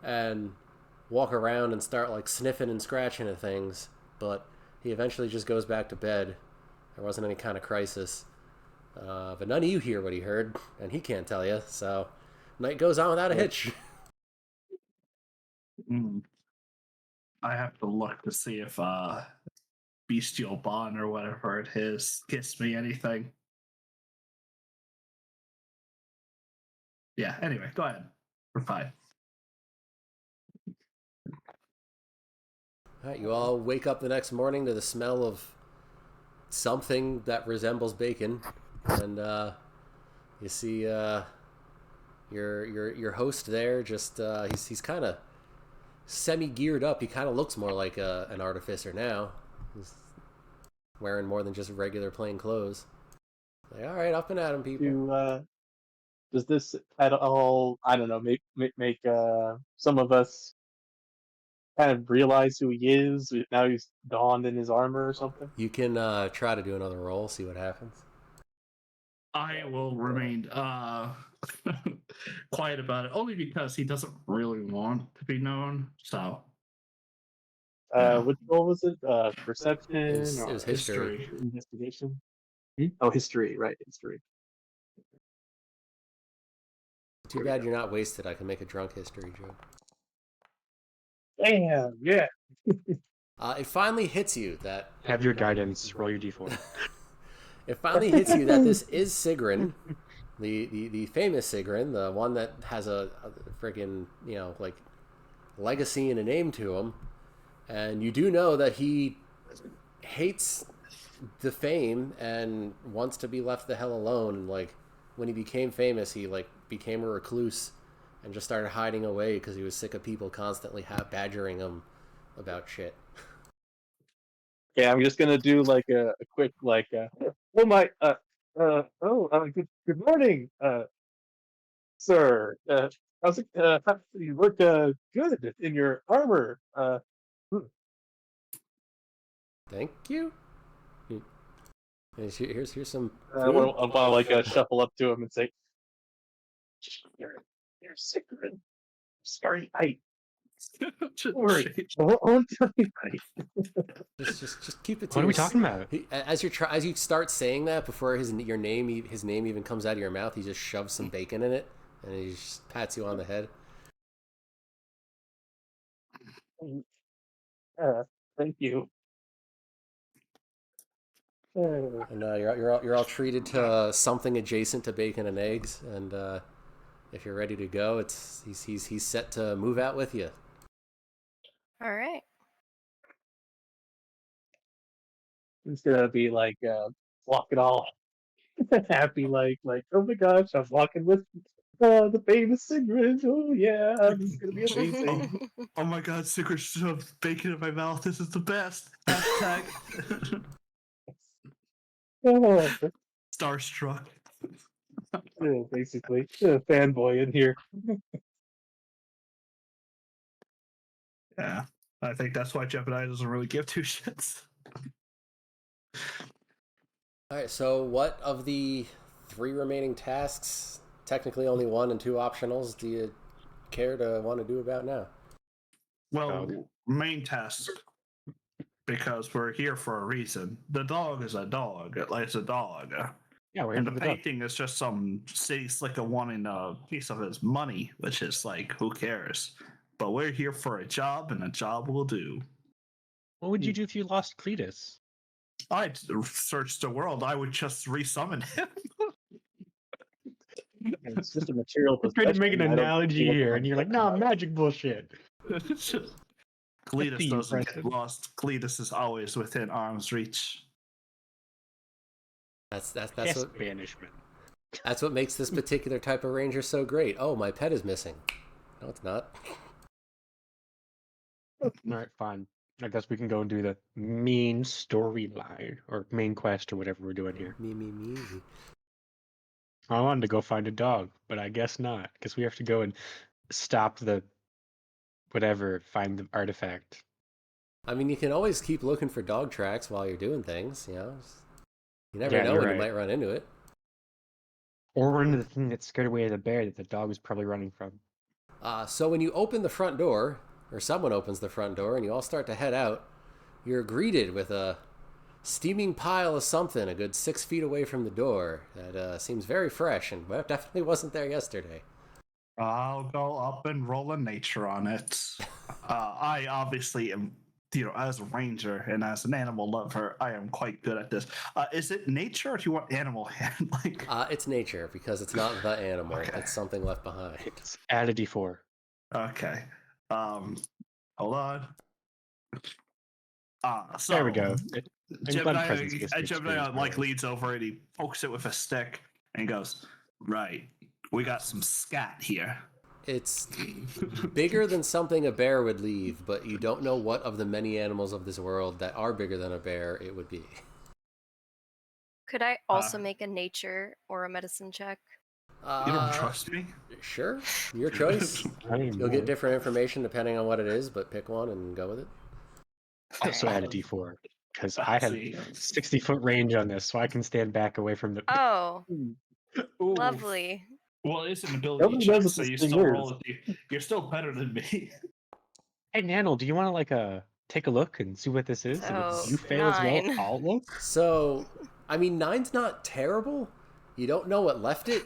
and walk around and start like sniffing and scratching at things, but he eventually just goes back to bed. There wasn't any kind of crisis. But none of you hear what he heard, and he can't tell you, so night goes on without a hitch. I have to look to see if Bestial Bond or whatever it is gets me anything. Yeah, anyway, go ahead. We're fine. All right, you all wake up the next morning to the smell of something that resembles bacon, and you see your host there. Just he's kind of semi geared up. He kind of looks more like an artificer now. He's wearing more than just regular plain clothes. Like, all right, up and at him, people. Does this at all? I don't know. Make some of us kind of realize who he is now. He's donned in his armor or something. You can try to do another roll, see what happens. I will remain quiet about it, only because he doesn't really want to be known. So, yeah. Which role was it? Perception It was or history. investigation? Oh, history, right? History. Too bad you're not wasted. I can make a drunk history joke. Damn, yeah. It finally hits you that Have your guidance. Roll your d4. it finally hits you that this is Sigrun, the famous Sigrun, the one that has a freaking like legacy and a name to him, and you do know that he hates the fame and wants to be left the hell alone. And like when he became famous, he like became a recluse and just started hiding away because he was sick of people constantly badgering him about shit. Yeah, I'm just gonna do like a quick oh my good morning, sir. How's it? You look good in your armor. Thank you. Here's some I food. want to like shuffle up to him and say, "You're sick. Sorry, don't worry. I won't tell you. Just keep it to What are we talking about? As you start saying that, before his name even comes out of your mouth, he just shoves some bacon in it and he just pats you on the head. Thank you." And you're all treated to something adjacent to bacon and eggs. And if you're ready to go, he's set to move out with you. All right. It's gonna be like walking all happy, like oh my gosh, I'm walking with the famous Sigrid. Oh yeah, this is gonna be amazing. Oh my God, Sigurd shoved bacon in my mouth. This is the best. Hashtag Oh, starstruck. yeah, basically, fanboy in here. Yeah, I think that's why Jebediah doesn't really give two shits. All right. So, what of the 3 remaining tasks? Technically, only 1 and 2 optionals. Do you care to want to do about now? Well, main task, because we're here for a reason. The dog is a dog. It's a dog. Yeah, we're And here the for the dog. painting is just some city slicker wanting a piece of his money, which is like, who cares? But we're here for a job, and a job will do. What would you do if you lost Cletus? I'd search the world. I would just resummon him. It's just a material I'm trying to make an possession. I don't analogy see what here, the and you're like, hell's no, magic bullshit. Cletus Pretty doesn't impressive. get lost. Cletus is always within arm's reach. That's Yes, what banishment. that's what makes this particular type of ranger so great. Oh, my pet is missing. No, it's not. All right, fine. I guess we can go and do the main storyline or main quest or whatever we're doing here. Me. I wanted to go find a dog, but I guess not, because we have to go and stop the whatever, find the artifact. I mean, you can always keep looking for dog tracks while you're doing things. You never know you're when right. you might run into it. Or run into the thing that scared away the bear that the dog was probably running from. So when you open the front door, or someone opens the front door, and you all start to head out, you're greeted with a steaming pile of something a good 6 feet away from the door that seems very fresh and definitely wasn't there yesterday. I'll go up and roll a nature on it. I obviously am, as a ranger and as an animal lover, I am quite good at this. Is it nature, or do you want animal hand? It's nature, because it's not the animal. Okay. It's something left behind. It's add a d4. Okay. Hold on. So There we go. I'm glad presence gets to experience Jebediah my life. leans over and he pokes it with a stick and goes, "Right, we got some scat here." It's bigger than something a bear would leave, but you don't know what of the many animals of this world that are bigger than a bear it would be. Could I also make a nature or a medicine check? You don't trust me? Sure, your choice. You'll get different information depending on what it is, but pick one and go with it. Also add a d4 because I have See. 60-foot range on this, so I can stand back away from the. Oh, Ooh. lovely. Well, it's an ability Nobody check, knows what so this you thing still is. roll it. You're still better than me. Hey, Nanel, do you want to take a look and see what this is? And So, if you fail as well, 9. I'll look. So, I mean, 9's not terrible. You don't know what left it.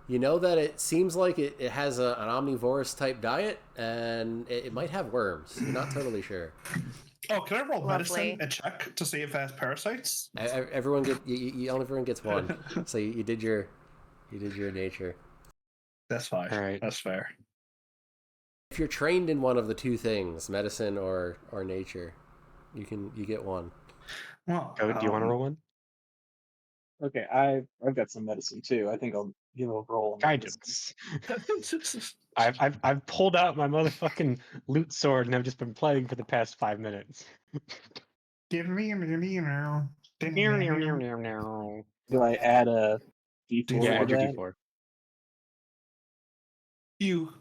You know that it seems like it has an omnivorous type diet, and it might have worms. You're not totally sure. Oh, can I roll Lovely. medicine and check to see if it has parasites? Everyone everyone gets one. So you did your nature. That's fine. All right. That's fair. If you're trained in one of the two things, medicine or nature, you get one. Well, Go, do you want to roll one? Okay, I've got some medicine too. I think I'll give a roll. On medicine. Guidance. I've pulled out my motherfucking loot sword and I've just been playing for the past 5 minutes. Give me a Meow, meow, meow, meow, meow. Do I add a D4 Yeah, to add your that? d4. You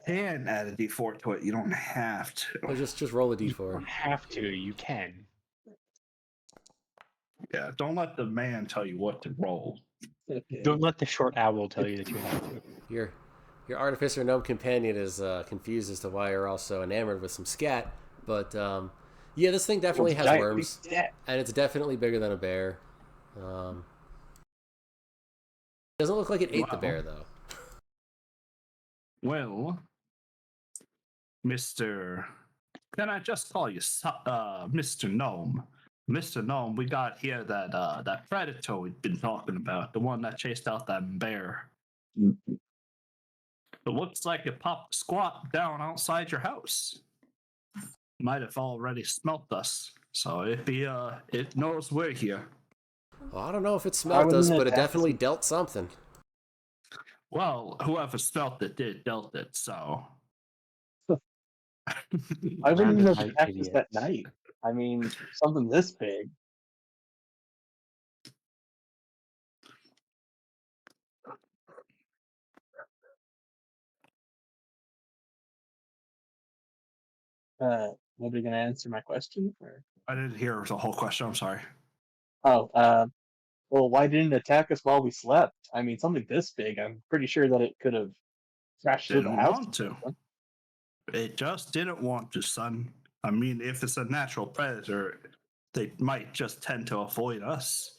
can add a D4 to it. You don't have Or to. just roll a You d4. don't have to. You can. Yeah, don't let the man tell you what to roll. Okay. Don't let the short owl tell you that you have to. Your artificer gnome companion is confused as to why you're also enamored with some scat, but yeah, this thing definitely has Giant worms, big stat. and it's definitely bigger than a bear. Doesn't look like it ate the Wow. bear though. Well, Mr. Can I just call you Mr. Gnome? Mr. Gnome, we got here that predator we've been talking about, the one that chased out that bear. It looks like it popped squat down outside your house. Might have already smelt us, so it knows we're here. Well, I don't know if it Why smelt wouldn't us, it but it attack definitely us? dealt something. Well, whoever smelt it dealt it, so. Why wouldn't Surrounded it by attack us at idiots. night? I mean, something this big. Nobody gonna answer my question? Or... I didn't hear the whole question, I'm sorry. Oh, well, why didn't it attack us while we slept? I mean, something this big, I'm pretty sure that it could have crashed through the Didn't house. want to. It just didn't want to, son. I mean, if it's a natural predator, they might just tend to avoid us.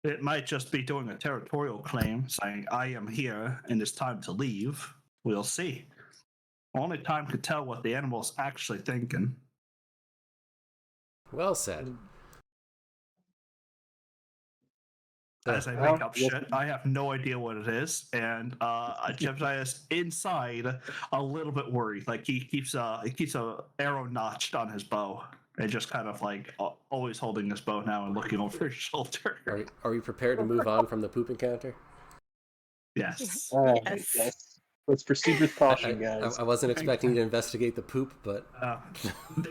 It might just be doing a territorial claim, saying, I am here and it's time to leave. We'll see. Only time could tell what the animal's actually thinking. Well said. As I Well, make up yes. shit, I have no idea what it is, and Jebediah is inside a little bit worried. Like he keeps a arrow notched on his bow, and just kind of like always holding his bow now and looking over his shoulder. Are you prepared to move on from the poop encounter? Yes. Yes. Let's proceed with caution, guys. I wasn't expecting you to investigate the poop, but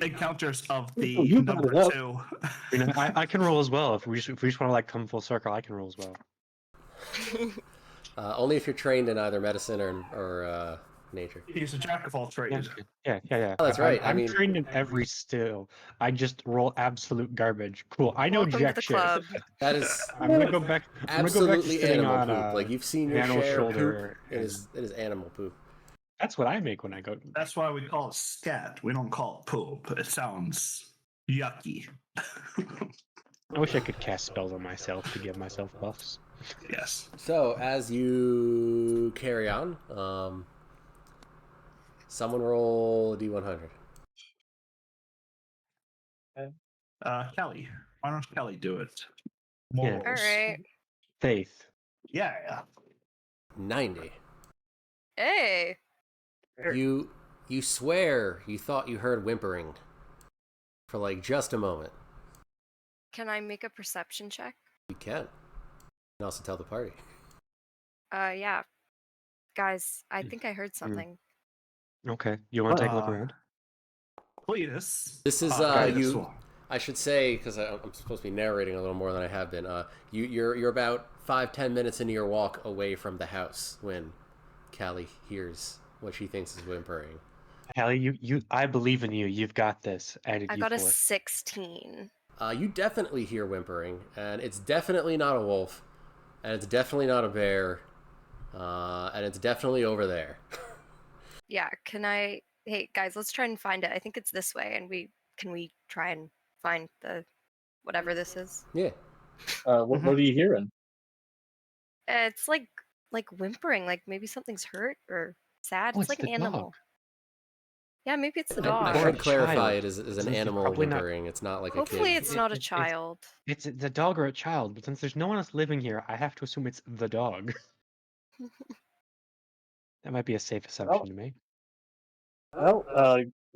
Encounters of the Oh, you brought number it up. 2. You know, I can roll as well. If we just want to come full circle, I can roll as well. only if you're trained in either medicine or nature. He's a jack of all trades. Yeah. Oh, that's right. I'm I mean, trained in every skill. I just roll absolute garbage. Cool. I know Welcome to jack the shit. club. that is I'm gonna go back. I'm gonna go back to absolutely sitting animal on poop. Like you've seen your Animal's share of poop. shoulder. It is animal poop. That's what I make when I go. That's why we call it scat. We don't call it poop. It sounds yucky. I wish I could cast spells on myself to give myself buffs. Yes. So as you carry on, someone roll a d100. Kelly. Why don't Kelly do it? Yeah. Morals. All right. Faith. Yeah. 90. Hey. You You swear you thought you heard whimpering for like just a moment. Can I make a perception check? You can. You can also tell the party. Yeah. Guys, I think I heard something. Okay. You want to take a look Uh, around? Cletus. This is Cletus you. will- I should say, because I'm supposed to be narrating a little more than I have been. You're about 5-10 minutes into your walk away from the house when Callie hears what she thinks is whimpering. Hallie, I believe in you. You've got this. Added I you got a for. 16. You definitely hear whimpering, and it's definitely not a wolf, and it's definitely not a bear, and it's definitely over there. Yeah, can I... Hey, guys, let's try and find it. I think it's this way, and can we try and find the... whatever this is? Yeah. What are you hearing? It's like whimpering, like maybe something's hurt or sad. Oh, It's it's like an the animal. dog. Yeah, maybe it's the I I dog. Or a should clarify child. it as an Since they're animal probably not- whimpering. It's not like Hopefully a kid. it's not a It's- child. It's a dog or a child, but since there's no one else living here, I have to assume it's the dog. That might be a safe assumption to make. Well,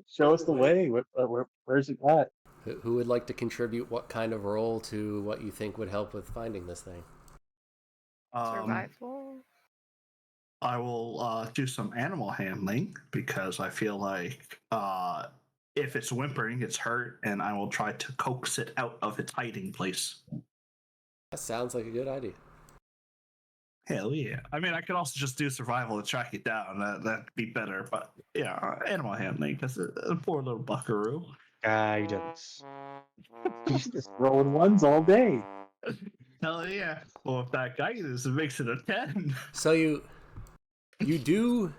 show us the way. Where's it at? Who would like to contribute what kind of role to what you think would help with finding this thing? Survival? I will do some animal handling because I feel like if it's whimpering, it's hurt, and I will try to coax it out of its hiding place. That sounds like a good idea. Hell yeah! I mean, I could also just do survival and track it down. That'd be better. But yeah, animal handling because a poor little buckaroo. Guidance. Just rolling ones all day. Hell yeah! Well, if that guidance, it makes it a 10. So you do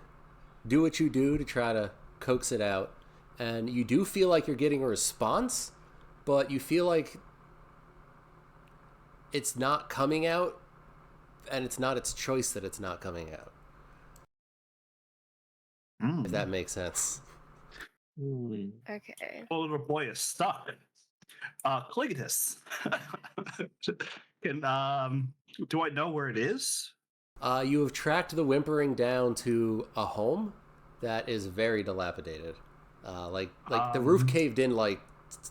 what you do to try to coax it out, and you do feel like you're getting a response, but you feel like it's not coming out, and it's not its choice that it's not coming out. If that makes sense. Okay. The little boy is stuck. Cletus. Do I know where it is? You have tracked the whimpering down to a home that is very dilapidated. Like the roof caved in like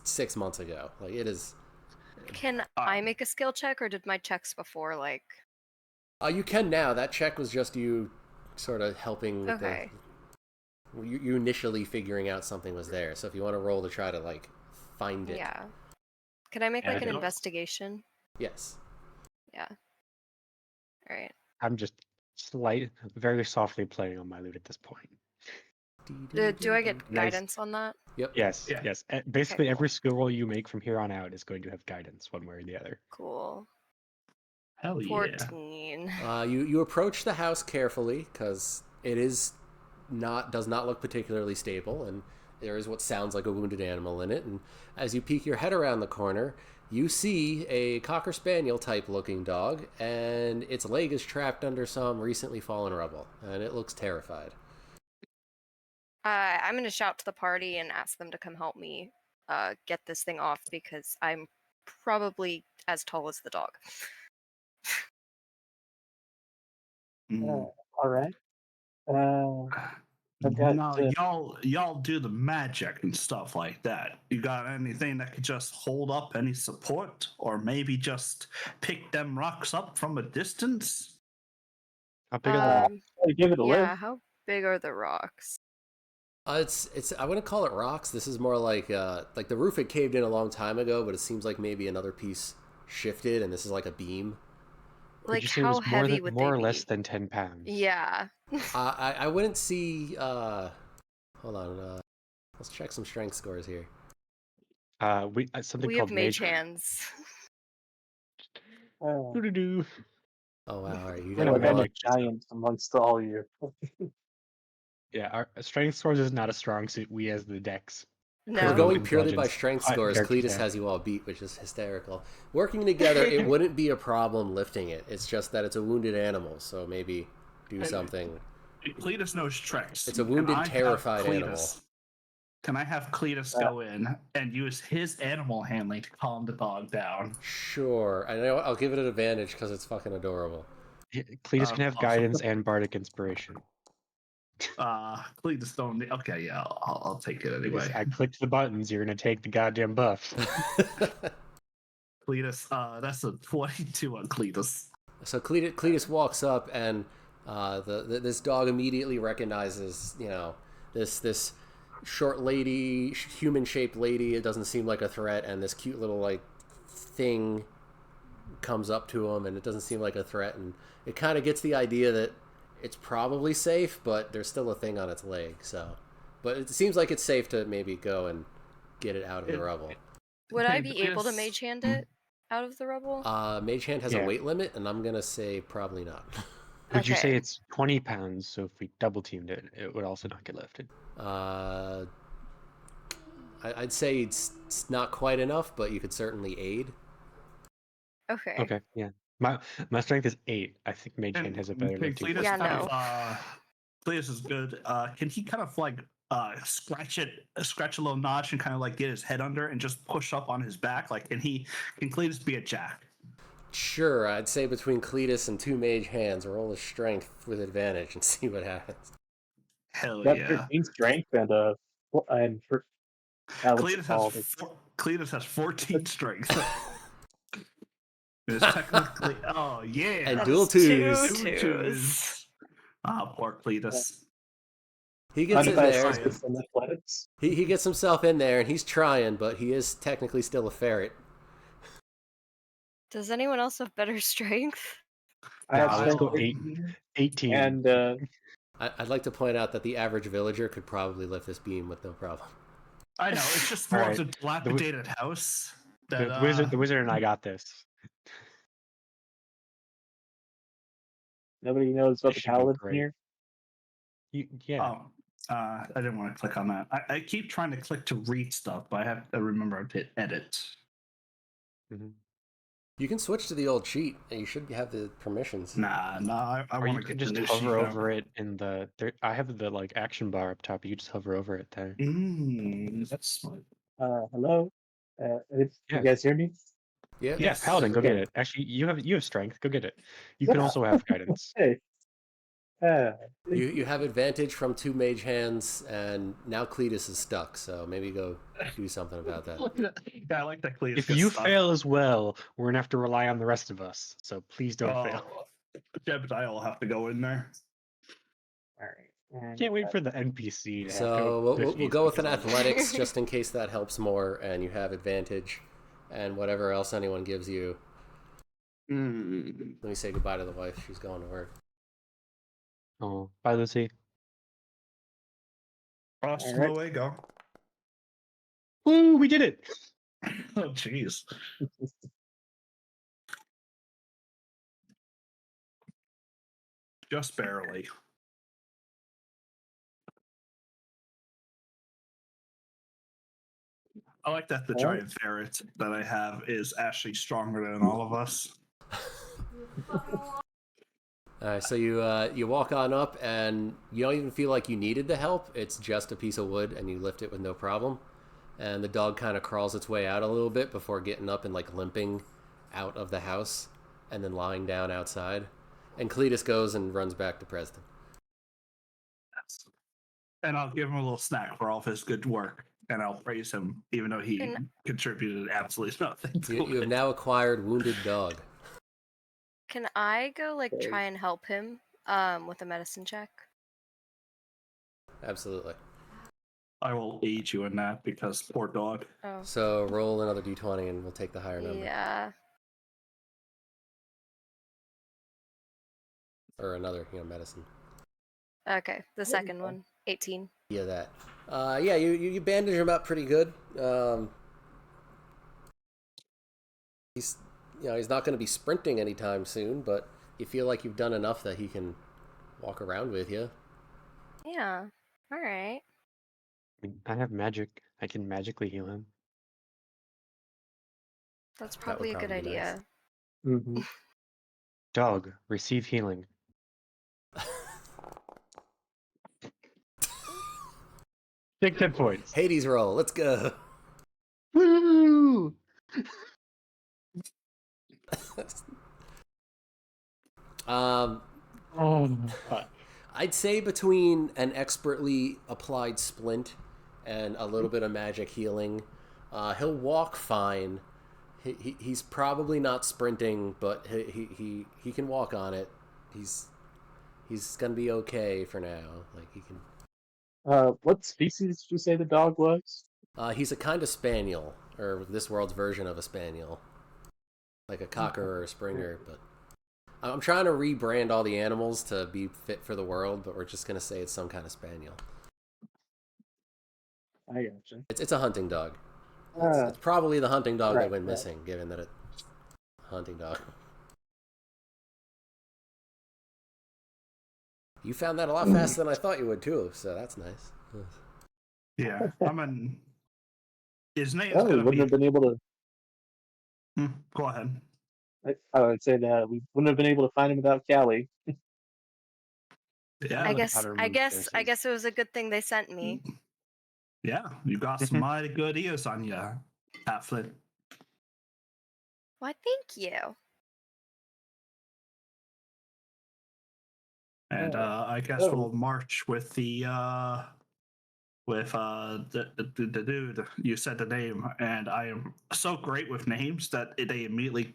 6 months ago. Like it is. Can I make a skill check, or did my checks before like... You can now. That check was just you, sort of helping with Okay. you initially figuring out something was there. So if you want to roll to try to like find it, Yeah. Can I make Yeah, like an I don't- investigation? yes. Yeah. All right. I'm just very softly playing on my lute at this point. Do I get Nice. guidance on that? Yep. Yes, Yeah. yes. Basically, cool. every skill roll you make from here on out is going to have guidance one way or the other. Cool. Hell yeah. 14. You approach the house carefully because it does not look particularly stable, and there is what sounds like a wounded animal in it. And as you peek your head around the corner, you see a cocker spaniel type looking dog, and its leg is trapped under some recently fallen rubble, and it looks terrified. I'm gonna shout to the party and ask them to come help me get this thing off because I'm probably as tall as the dog. Mm. All right. I've got, No, y'all do the magic and stuff like that. You got anything that could just hold up any support, or maybe just pick them rocks up from a distance? How big are I'll give it a Yeah, lift. how big are the rocks? It's I wouldn't call it rocks. This is more like the roof had caved in a long time ago, but it seems like maybe another piece shifted, and this is like a beam. Like you say it how was more heavy than, would more they or less be? than 10 pounds? Yeah. I wouldn't see. Hold on. Let's check some strength scores here. We something We called have mage mage hands. Doo-doo-doo. Oh wow! All right, you We're got not I've gonna been a like this. giant amongst all you. Yeah, our strength scores is not a strong suit. We as the Dex. No. We're Rogue going and purely by bludgeons. strength Hot scores. character Cletus stat. has you all beat, which is hysterical. Working together, it wouldn't be a problem lifting it. It's just that it's a wounded animal, so maybe do something. Cletus knows tricks. It's a Can wounded, I have terrified animal. Cletus- Can I have Cletus go in and use his animal handling to calm the dog down? Sure, I know. I'll give it an advantage because it's fucking adorable. Cletus can have Awesome. guidance and bardic inspiration. Cletus don't. Okay, yeah, I'll take it anyway. I clicked the buttons. You're gonna take the goddamn buff. Cletus, that's a 22 on Cletus. So Cletus walks up, and this dog immediately recognizes, this short lady, human-shaped lady. It doesn't seem like a threat, and this cute little like thing comes up to him, and it doesn't seem like a threat, and it kind of gets the idea that it's probably safe, but there's still a thing on its leg. So, but it seems like it's safe to maybe go and get it out of the rubble. Would I be able to mage hand it out of the rubble? Mage hand has a weight limit, and I'm gonna say probably not. Would you say Okay. it's 20 pounds? So if we double teamed it, it would also not get lifted. I'd say it's not quite enough, but you could certainly aid. Okay. Okay, yeah. My strength is 8. I think Mage Hand has a better lifting. Cletus Yeah, kind no. of, Cletus is good. Can he kind of like scratch a little notch and kind of like get his head under and just push up on his back? Like, can Cletus be a jack? Sure, I'd say between Cletus and 2 mage hands, roll his strength with advantage and see what happens. Hell Got yeah. 13 strength and Cletus has 14 strength. It's technically, oh yeah, And That's dual twos. two twos. Poor Cletus. He gets in there. Some athletics. He gets himself in there, and he's trying, but he is technically still a ferret. Does anyone else have better strength? I have Let's go strength 18. and I'd like to point out that the average villager could probably lift this beam with no problem. I know, it's just All more right. of a dilapidated house. The wizard and I got this. nobody knows about This the should be paladin great. here. Yeah. Oh, I didn't want to click on that. I keep trying to click to read stuff, but I have to remember to hit edit. Mhm. You can switch to the old cheat, and you should have the permissions. Nah, I Or want you to can get just the new hover sheet over it in the. I have the like action bar up top. You just hover over it there. That's smart. Hello. You Yeah. guys hear me? Yeah. Yeah, Paladin, go Okay. get it. Actually, you have strength. Go get it. You can also have guidance. Hey. You have advantage from 2 mage hands, and now Cletus is stuck, so maybe go do something about that. Yeah, I like that Cletus. If gets you stuck. fail as well, we're gonna have to rely on the rest of us. So please don't fail. Jebediah will have to go in there. All right. Can't wait for the NPC to have So to we'll go with an because of- athletics just in case that helps more, and you have advantage, and whatever else anyone gives you. Let me say goodbye to the wife. She's going to work. Oh, bye, Lucy. Hasta All right. luego. Woo, we did it! Oh, jeez. Just barely. I like that the All giant ferret that I have is actually stronger than all of us. All right, so you walk on up, and you don't even feel like you needed the help. It's just a piece of wood, and you lift it with no problem. And the dog kind of crawls its way out a little bit before getting up and like limping out of the house, and then lying down outside. And Cletus goes and runs back to Preston. And I'll give him a little snack for all of his good work, and I'll praise him, even though he contributed absolutely nothing to You have it. now acquired Wounded Dog. Can I go like try and help him with a medicine check? Absolutely. I will aid you in that because poor dog. Oh. So roll another d20, and we'll take the higher number. Yeah. Or another, medicine. Okay, the second one. 18. Yeah, that. Yeah, you bandage him up pretty good. He's not going to be sprinting anytime soon, but you feel like you've done enough that he can walk around with you. Yeah. All right. I have magic. I can magically heal him. That's probably a good probably be nice. idea. Mm-hmm. Dog, receive healing. Take 10 points. Hades roll, let's go. Woo! um, Oh, I'd say between an expertly applied splint and a little bit of magic healing, he'll walk fine. He's probably not sprinting, but he can walk on it. He's gonna be okay for now. Like he can. What species did you say the dog was? He's a kind of spaniel, or this world's version of a spaniel, like a cocker or a springer. But I'm trying to rebrand all the animals to be fit for the world, but we're just gonna say it's some kind of spaniel. I gotcha. It's a hunting dog. It's probably the hunting dog that went missing, given that it's a hunting dog. You found that a lot faster than I thought you would too, so that's nice. Yeah, I mean, his name's Oh, we gonna wouldn't be. have been able to. Go ahead. I would say that we wouldn't have been able to find him without Callie. Yeah, I the guess powder I moon guess I curses. guess it was a good thing they sent me. yeah, you got some mighty good ears on you, Halfling. Why, thank you. And I guess we'll march with the dude. You said the name, and I am so great with names that they immediately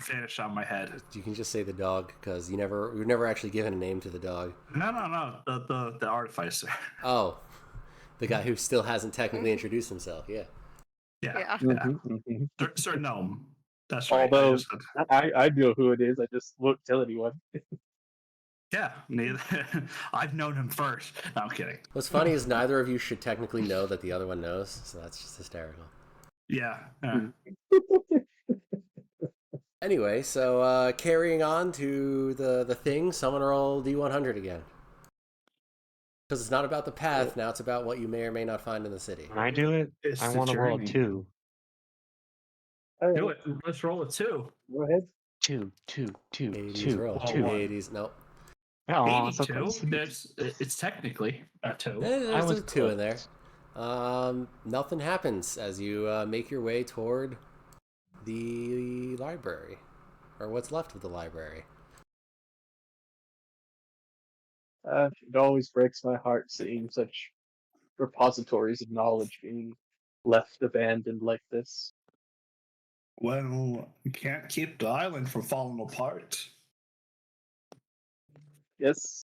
vanish on my head. You can just say the dog because we've never actually given a name to the dog. No, the artificer. Oh, the guy who still hasn't technically introduced himself. Yeah. Yeah. Sir Gnome. That's right. Although I know who it is, I just won't tell anyone. Yeah, neither. I've known him first. No, I'm kidding. What's funny is neither of you should technically know that the other one knows, so that's just hysterical. Yeah. Anyway, so carrying on to the thing, summon roll D100 again. Because it's not about the path, now it's about what you may or may not find in the city. Can I do it? It's I the want to roll a journey. 2. Do it. Let's roll a 2. Go ahead. 2. 80s roll. 2. 80s, nope. Oh, so 82. close. It's technically a 2. There's a 2 in there. Nothing happens as you make your way toward the library, or what's left of the library. It always breaks my heart seeing such repositories of knowledge being left abandoned like this. Well, you can't keep the island from falling apart. Yes,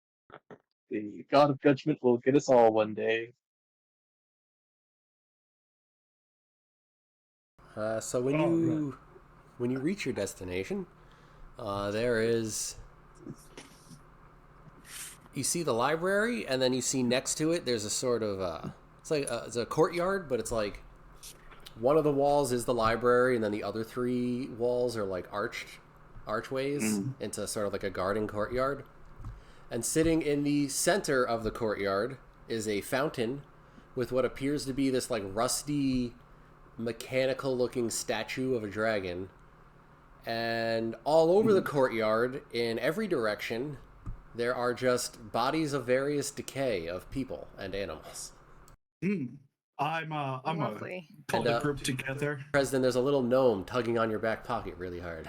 the God of Judgment will get us all one day. So when you reach your destination, there is. You see the library, and then you see next to it there's a sort of it's a courtyard, but it's like one of the walls is the library, and then the other 3 walls are like archways into sort of like a garden courtyard. And sitting in the center of the courtyard is a fountain with what appears to be this like rusty, mechanical looking statue of a dragon. And all over the courtyard, in every direction, there are just bodies of various decay of people and animals. I'm Lovely. pull the group together. President, there's a little gnome tugging on your back pocket really hard.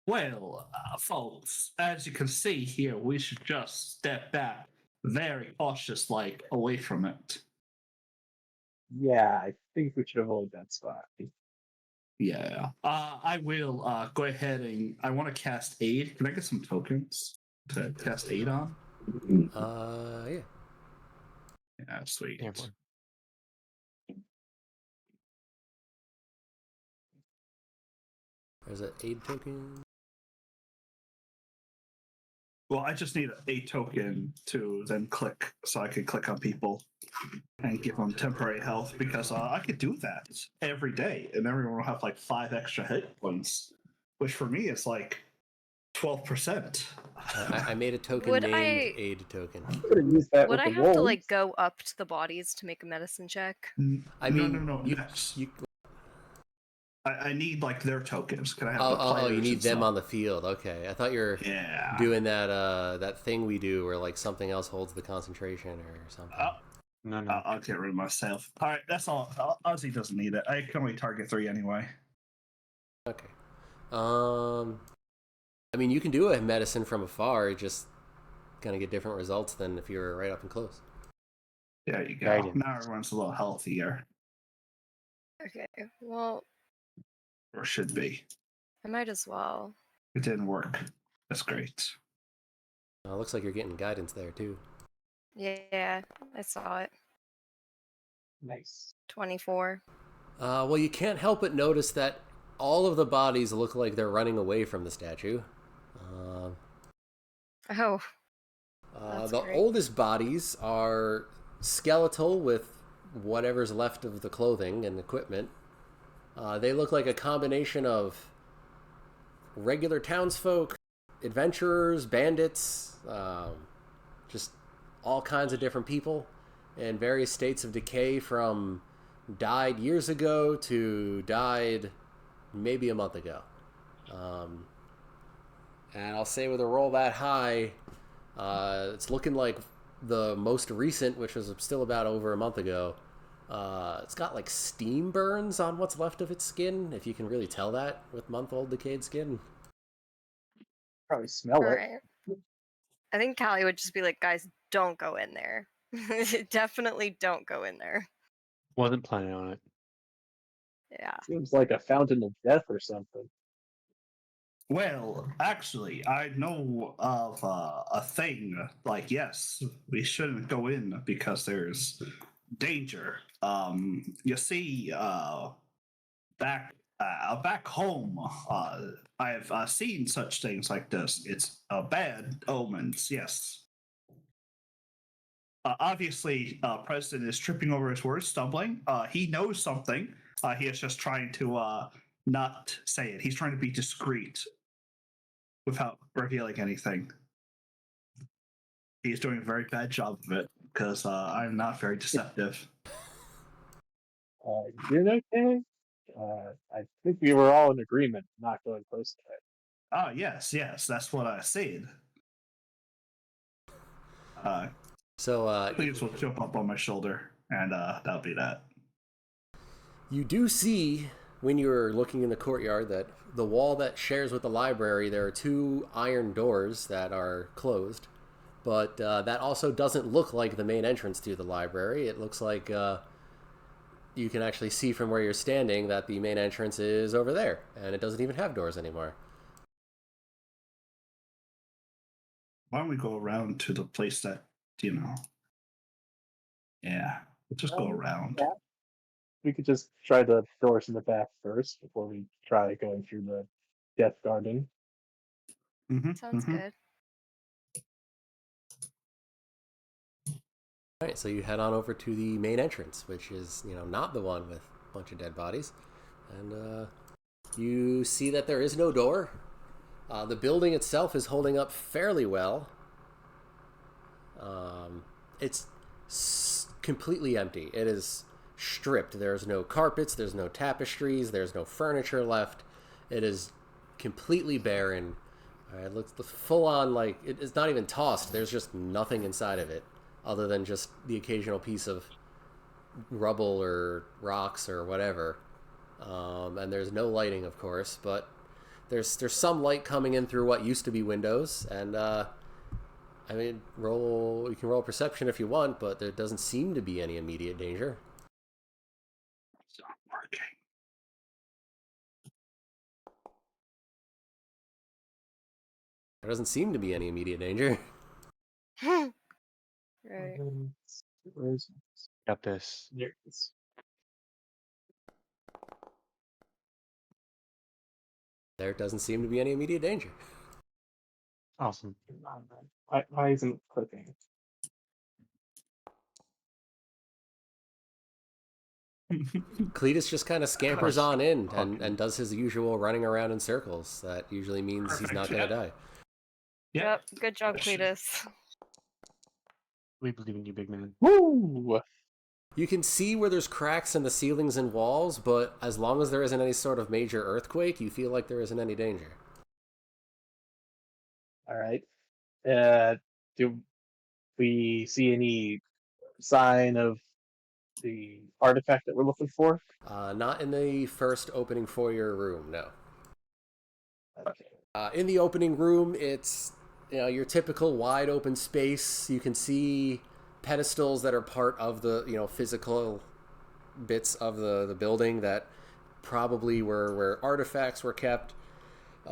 Well, folks, as you can see here, we should just step back, very cautious, like away from it. Yeah, I think we should avoid that spot. Yeah. I will go ahead and I want to cast aid. Can I get some tokens to cast aid on? Yeah. Yeah, sweet. Yeah, boy. There's an aid token. Well, I just need a token to then click, so I can click on people and give them temporary health, because I could do that every day, and everyone will have like 5 extra hit points, which for me is like 12%. I made a token Would named I- aid token. Could have used that Would with I the have to wolves. like go up to the bodies to make a medicine check? I mean, no. I need like their tokens. Can I have the you players need and them stuff? on the field. Okay, I thought you were Yeah. doing that thing we do where like something else holds the concentration or something. No. I'll get rid of myself. All right, that's all. Ozzy doesn't need it. I can only target 3 anyway. Okay. I mean, you can do a medicine from afar. Just kind of get different results than if you were right up and close. There you go. Guidance. Now everyone's a little healthier, Okay. Well, or should be. I might as well. It didn't work. That's great. Looks like you're getting guidance there too. Yeah, I saw it. Nice. 24. Well, you can't help but notice that all of the bodies look like they're running away from the statue. Oh, that's The great. oldest bodies are skeletal with whatever's left of the clothing and equipment. They look like a combination of regular townsfolk, adventurers, bandits, just all kinds of different people in various states of decay, from died years ago to died maybe a month ago. And I'll say with a roll that high, it's looking like the most recent, which was still about over a month ago. It's got like steam burns on what's left of its skin, if you can really tell that with month-old decayed skin. Probably smell All it. right. I think Callie would just be like, guys, don't go in there. Definitely don't go in there. Wasn't planning on it. Yeah. Seems like a fountain of death or something. Well, actually, I know of a thing. Like, yes, we shouldn't go in because there's danger. You see, back home, I've seen such things like this. It's bad omens. Yes. Obviously, President is tripping over his words, stumbling. He knows something. He is just trying to not say it. He's trying to be discreet without revealing anything. He's doing a very bad job of it because I'm not very deceptive. You doing okay? I think we were all in agreement not going close to it. Ah, yes, that's what I said. So Please will jump up on my shoulder, and that'll be that. you do see, when you're looking in the courtyard, that the wall that shares with the library, there are two iron doors that are closed. But that also doesn't look like the main entrance to the library. It looks like you can actually see from where you're standing that the main entrance is over there, and it doesn't even have doors anymore. Why don't we go around to the place that, yeah, we'll just go around. Yeah. We could just try the doors in the back first before we try going through the Death Garden. Sounds good. All right, so you head on over to the main entrance, which is, not the one with a bunch of dead bodies. And you see that there is no door. The building itself is holding up fairly well. It's completely empty. It is stripped. There's no carpets, there's no tapestries, there's no furniture left. It is completely barren. It looks full on like it's not even tossed. There's just nothing inside of it other than just the occasional piece of rubble or rocks or whatever. And there's no lighting, of course, but there's some light coming in through what used to be windows. And you can roll perception if you want, but there doesn't seem to be any immediate danger. It's not working. There doesn't seem to be any immediate danger. Right. Where is it? Got this. There it is. There doesn't seem to be any immediate danger. Awesome. Why isn't it clicking? Cletus just kind of scampers on in and does his usual running around in circles. That usually means he's not going to die. Yep. Good job, Cletus. We believe in you, big man. Woo! You can see where there's cracks in the ceilings and walls, but as long as there isn't any sort of major earthquake, you feel like there isn't any danger. All right. Do we see any sign of the artifact that we're looking for? Not in the first opening foyer room, no. Okay. In the opening room, it's your typical wide open space. You can see pedestals that are part of the physical bits of the building that probably were where artifacts were kept.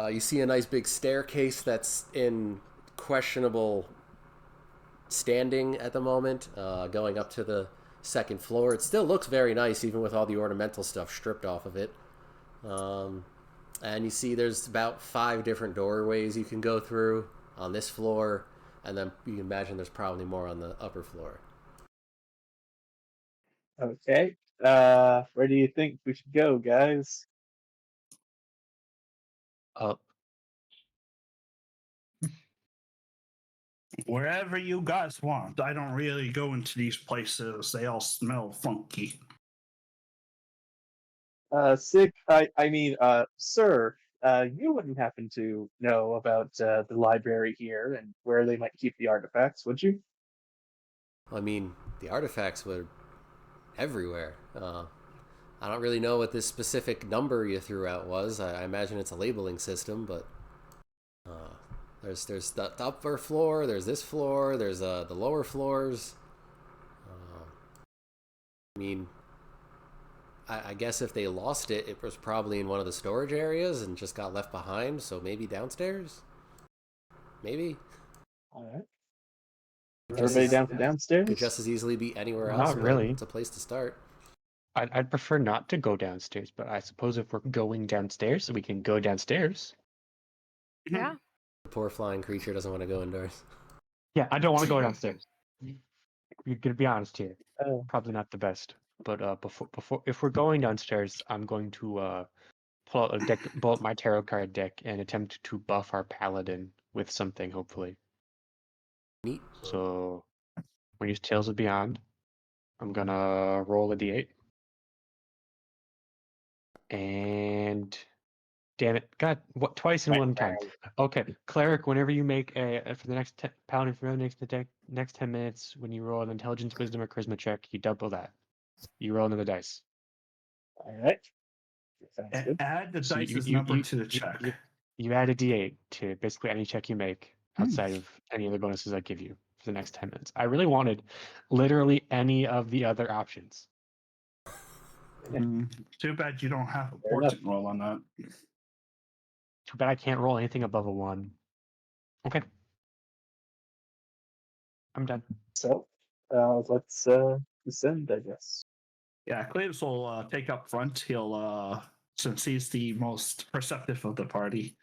You see a nice big staircase that's in questionable standing at the moment, going up to the second floor. It still looks very nice, even with all the ornamental stuff stripped off of it. And you see there's about 5 different doorways you can go through on this floor, and then you can imagine there's probably more on the upper floor. Okay. Where do you think we should go, guys? Up. Wherever you guys want. I don't really go into these places. They all smell funky. Sick. Sir. You wouldn't happen to know about the library here and where they might keep the artifacts, would you? I mean, the artifacts were everywhere. I don't really know what this specific number you threw out was. I imagine it's a labeling system, but there's the upper floor, there's this floor, there's the lower floors. I mean, I guess if they lost it, it was probably in one of the storage areas and just got left behind. So maybe downstairs. Maybe. All right. Just Everybody as- down to downstairs? Could just as easily be anywhere else. Not but really. It's a place to start. I'd prefer not to go downstairs, but I suppose if we're going downstairs, we can go downstairs. Yeah. The poor flying creature doesn't want to go indoors. Yeah, I don't want to go downstairs. You're gonna be honest here. Oh. Probably not the best. But before if we're going downstairs, I'm going to pull out a deck, pull out my tarot card deck, and attempt to buff our paladin with something, hopefully. Neat. So we use Tales of Beyond. I'm gonna roll a d8. And damn it, God, what twice in one time? Okay, cleric. Whenever you make for the next paladin for the next 10 minutes, when you roll an intelligence, wisdom, or charisma check, you double that. You roll another dice. All right. Sounds good. Add the So dice's number to the check. You add a d8 to basically any check you make outside of any other bonuses I give you for the next 10 minutes. I really wanted literally any of the other options. Too bad you don't have a Fair enough. portent roll on that. Too bad I can't roll anything above a 1. Okay. I'm done. So, let's descend, I guess. Yeah, Cleves will take up front. He'll, since he's the most perceptive of the party.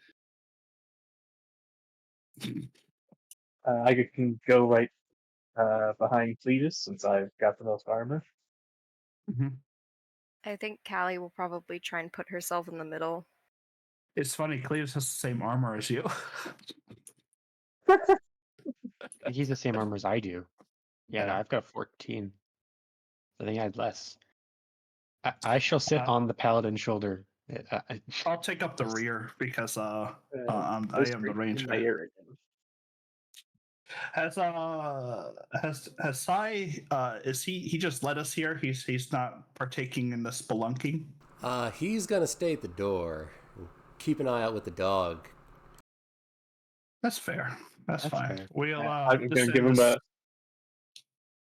I can go right behind Cletus since I've got the most armor. I think Callie will probably try and put herself in the middle. It's funny, Cleves has the same armor as you. He's the same armor as I do. Yeah, no, Yeah. I've got 14. I think I had less. I shall sit on the paladin's shoulder. I'll take up the rear because I am the range in my guy. ear again. Has Sai is he just led us here? He's not partaking in the spelunking. He's gonna stay at the door. Keep an eye out with the dog. That's fair. That's fine. fair. We'll I'm going to give him a.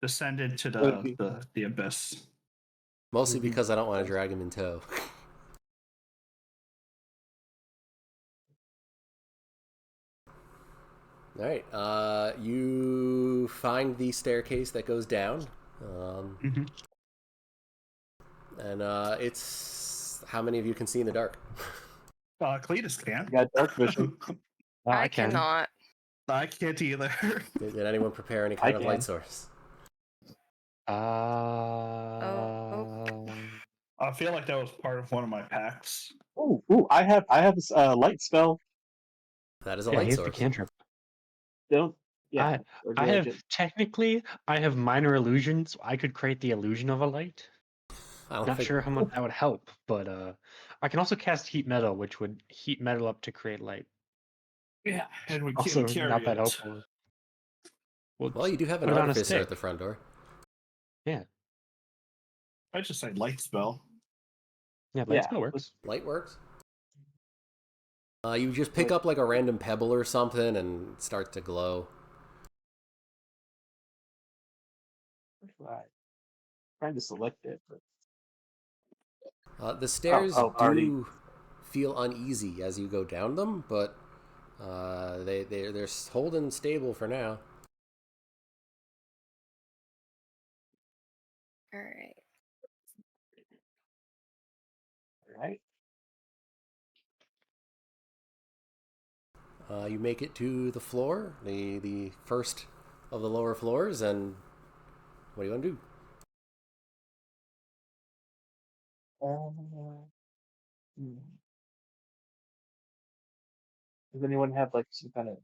descend into the abyss. Mostly because I don't want to drag him in tow. All right. You find the staircase that goes down. And it's how many of you can see in the dark? Cletus can. You got dark vision. I can. cannot. I can't either. Did anyone prepare any kind of can. light source? I feel like that was part of one of my packs. Ooh, I have this light spell. That is a Yeah, light he's the source. cantrip. Don't. Yeah. or do I have get- technically I have minor illusions. So I could create the illusion of a light. I don't Not think sure how much that would help, but I can also cast heat metal, which would heat metal up to create light. Yeah, and we Also, can't carry not that it. helpful. Well, you do have an put it on a artificer stick. at the front door. Yeah, I just say light spell. light Yeah, spell works. Light works. You just pick up like a random pebble or something and it starts to glow. Right. Trying to select it, but The stairs already. do feel uneasy as you go down them, but they're holding stable for now. All right. All right. You make it to the floor, the first of the lower floors, and what do you want to do? Hmm. Does anyone have like some kind of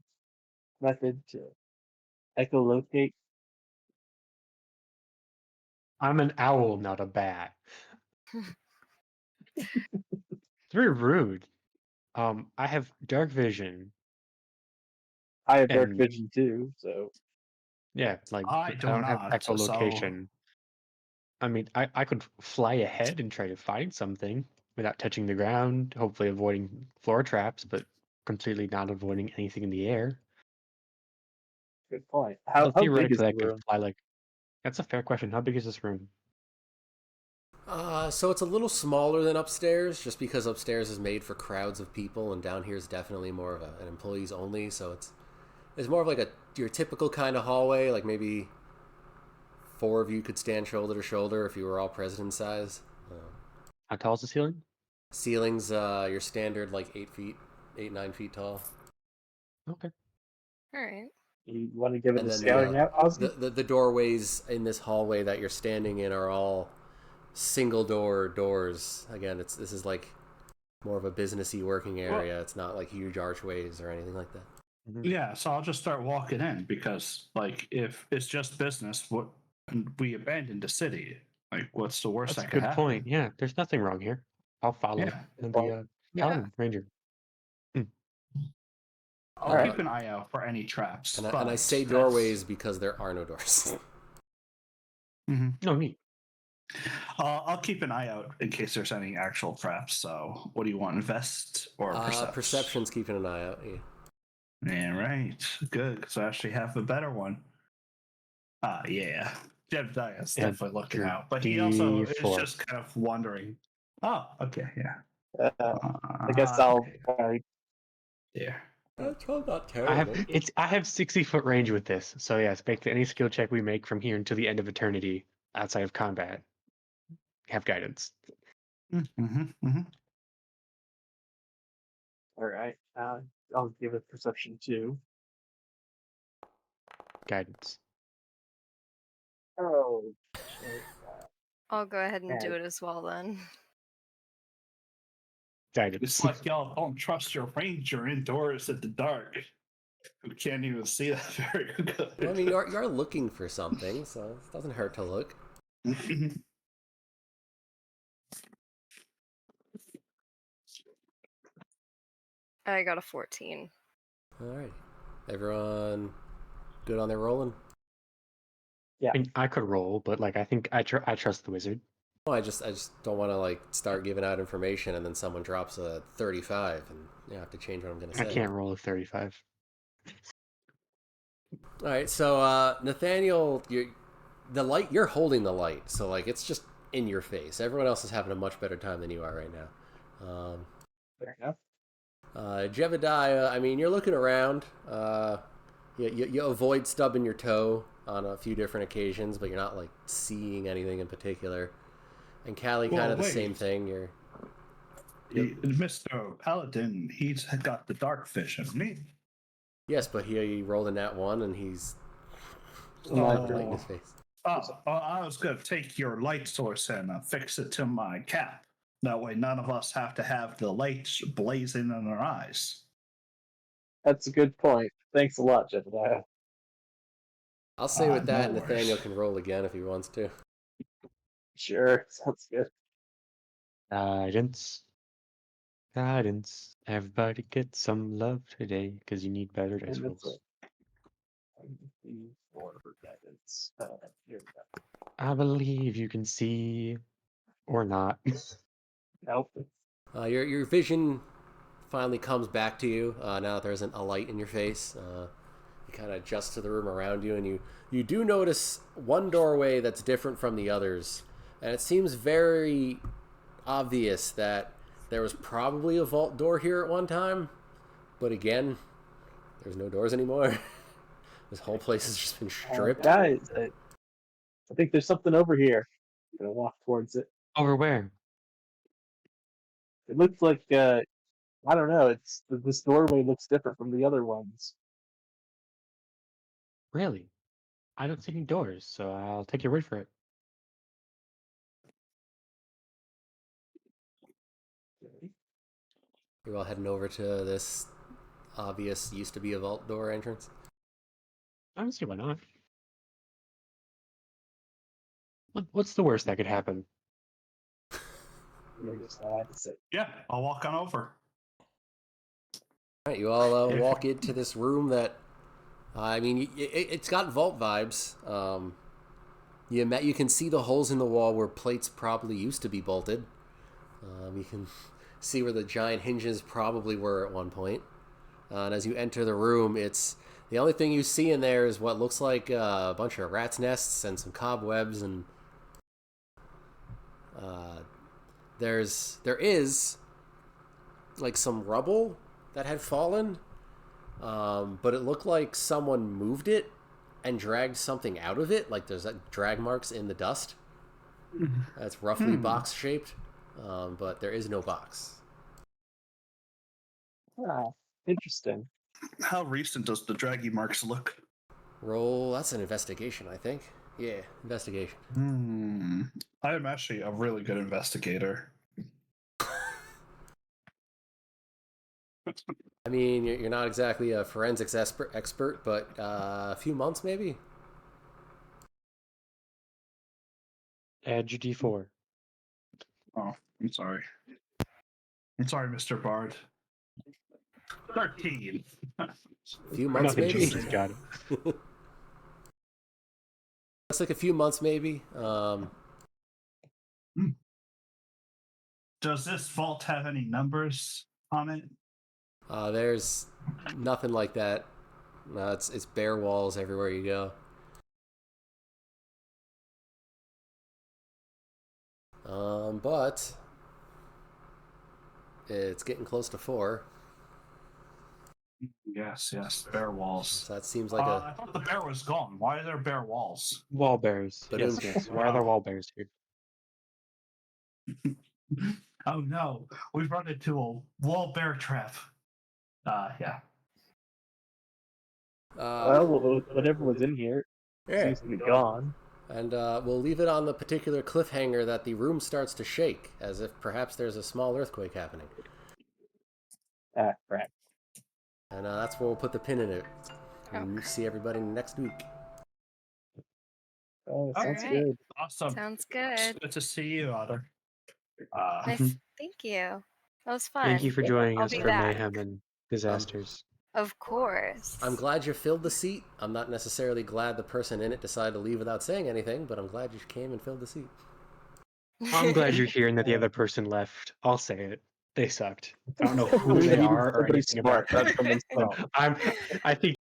method to echolocate? I'm an owl, not a bat. It's very rude. I have dark vision, I have dark and vision too, so yeah, like I I do don't have not. So echolocation. I mean, I could fly ahead and try to find something without touching the ground, hopefully avoiding floor traps, but completely not avoiding anything in the air. good point. So How big is theoretically, I the could room? fly like. That's a fair question. How big is this room? So it's a little smaller than upstairs, just because upstairs is made for crowds of people, and down here is definitely more of an employees only. So it's more of like your typical kind of hallway, like maybe four of you could stand shoulder to shoulder if you were all president size. How tall is the ceiling? Ceilings, your standard like 8 feet, 8 9 feet tall, Okay. All right. You want to give it and a then scouting out, Ozzy? the doorways in this hallway that you're standing in are all single doors. Again, this is like more of a businessy working well, area. It's not like huge archways or anything like that. yeah, so I'll just start walking in because, like, if it's just business, what we abandoned the city? Like, what's the worst That's a that could good happen? point. Yeah, there's nothing wrong here. I'll follow Yeah, Good the point. yeah. paladin ranger. Hmm. I'll All right. keep an eye out for any traps. And I But say that's doorways because there are no doors. Mhm. Oh, neat. I'll keep an eye out in case there's any actual traps. So, what do you want, invest or percept? Perception's keeping an eye out. Yeah. Yeah, right. Good, because I actually have a better one. Yeah. Jebediah's And definitely looking your out, but he also is D4. just kind of wondering. Oh, okay, yeah. I guess I'll. Okay, All right. yeah. That's all not terrible. I have 60-foot range with this, so yes, basically any skill check we make from here until the end of eternity outside of combat have guidance. Mm-hmm, mm-hmm. All right. I'll give it perception too. Guidance. Oh. Shit. I'll go ahead and Man. do it as well then. Guidance. It's like y'all don't trust your ranger indoors in the dark. Who can't even see that very good. Well, I mean, you're looking for something, so it doesn't hurt to look. I got a 14. All right, everyone, good on their rolling. Yeah. I mean, I could roll, but like I think I trust the wizard. Well, I just don't want to like start giving out information and then someone drops a 35 and you have to change what I'm going to I say. can't roll a 35. All right, so Nathaniel, you're holding the light, so like it's just in your face. Everyone else is having a much better time than you are right now. Fair enough. Jebediah, I mean, you're looking around. You avoid stubbing your toe on a few different occasions, but you're not like seeing anything in particular. And Callie, kind Well, of the same wait. thing. You're Mr. Paladin, he's got the dark vision. Me. yes, but he rolled a nat one, and he's Oh. got the light in his face. I was going to take your light source and fix it to my cap. That way, none of us have to have the lights blazing in our eyes. That's a good point. Thanks a lot, Jebediah. I'll say with that, No Nathaniel worries. can roll again if he wants to. Sure. Sounds good. Guidance. Guidance. Everybody get some love today because you need better dice And it's rolls. for guidance. Here we go. I believe you can see or not. Nope. Your vision finally comes back to you now that there isn't a light in your face. You kind of adjust to the room around you, and you do notice one doorway that's different from the others, and it seems very obvious that there was probably a vault door here at one time, but again, there's no doors anymore. This whole place has just been stripped. Guys, I think there's something over here. I'm gonna walk towards it. Over where? It looks like I don't know. It's this doorway looks different from the other ones. Really? I don't see any doors, so I'll take your word for it. You're all heading over to this obvious used to be a vault door entrance. I don't see why not. What's the worst that could happen? Yeah, I'll walk on over. All right, you all walk into this room that, I mean, it's got vault vibes. You can see the holes in the wall where plates probably used to be bolted. You can see where the giant hinges probably were at one point. And as you enter the room, it's the only thing you see in there is what looks like a bunch of rats' nests and some cobwebs, and there is like some rubble that had fallen, but it looked like someone moved it and dragged something out of it. Like there's like drag marks in the dust. That's roughly box shaped, but there is no box. Ah, interesting. How recent does the draggy marks look? Roll. That's an investigation, I think. Yeah, investigation. I am actually a really good investigator. I mean, you're not exactly a forensics expert, but a few months maybe. Add your D4. Oh, I'm sorry. I'm sorry, Mr. Bard. 13. A few months Nothing maybe. changes, got it. It's like a few months maybe. Does this vault have any numbers on it? There's nothing like that. It's bare walls everywhere you go. But it's getting close to 4. Yes, bare walls. So that seems like I thought the bear was gone. Why are there bare walls? Wall bears. But Yes, yes. Why are there wall bears here? Oh no, we've run into a wall bear trap. Yeah. Well, whatever was in here seems to be gone. And we'll leave it on the particular cliffhanger that the room starts to shake, as if perhaps there's a small earthquake happening. Ah, crap. And that's where we'll put the pin in it. And see everybody next week. Oh, sounds Alright. good. Awesome. Sounds good. Good to see you, Otter. Nice. Thank you. That was fun. Thank you for joining I'll us be for back. mayhem and disasters. Of course. I'm glad you filled the seat. I'm not necessarily glad the person in it decided to leave without saying anything, but I'm glad you came and filled the seat. I'm glad you're here and that the other person left. I'll say it. They sucked. I don't know who they are or Somebody anything about smart. That's them. I think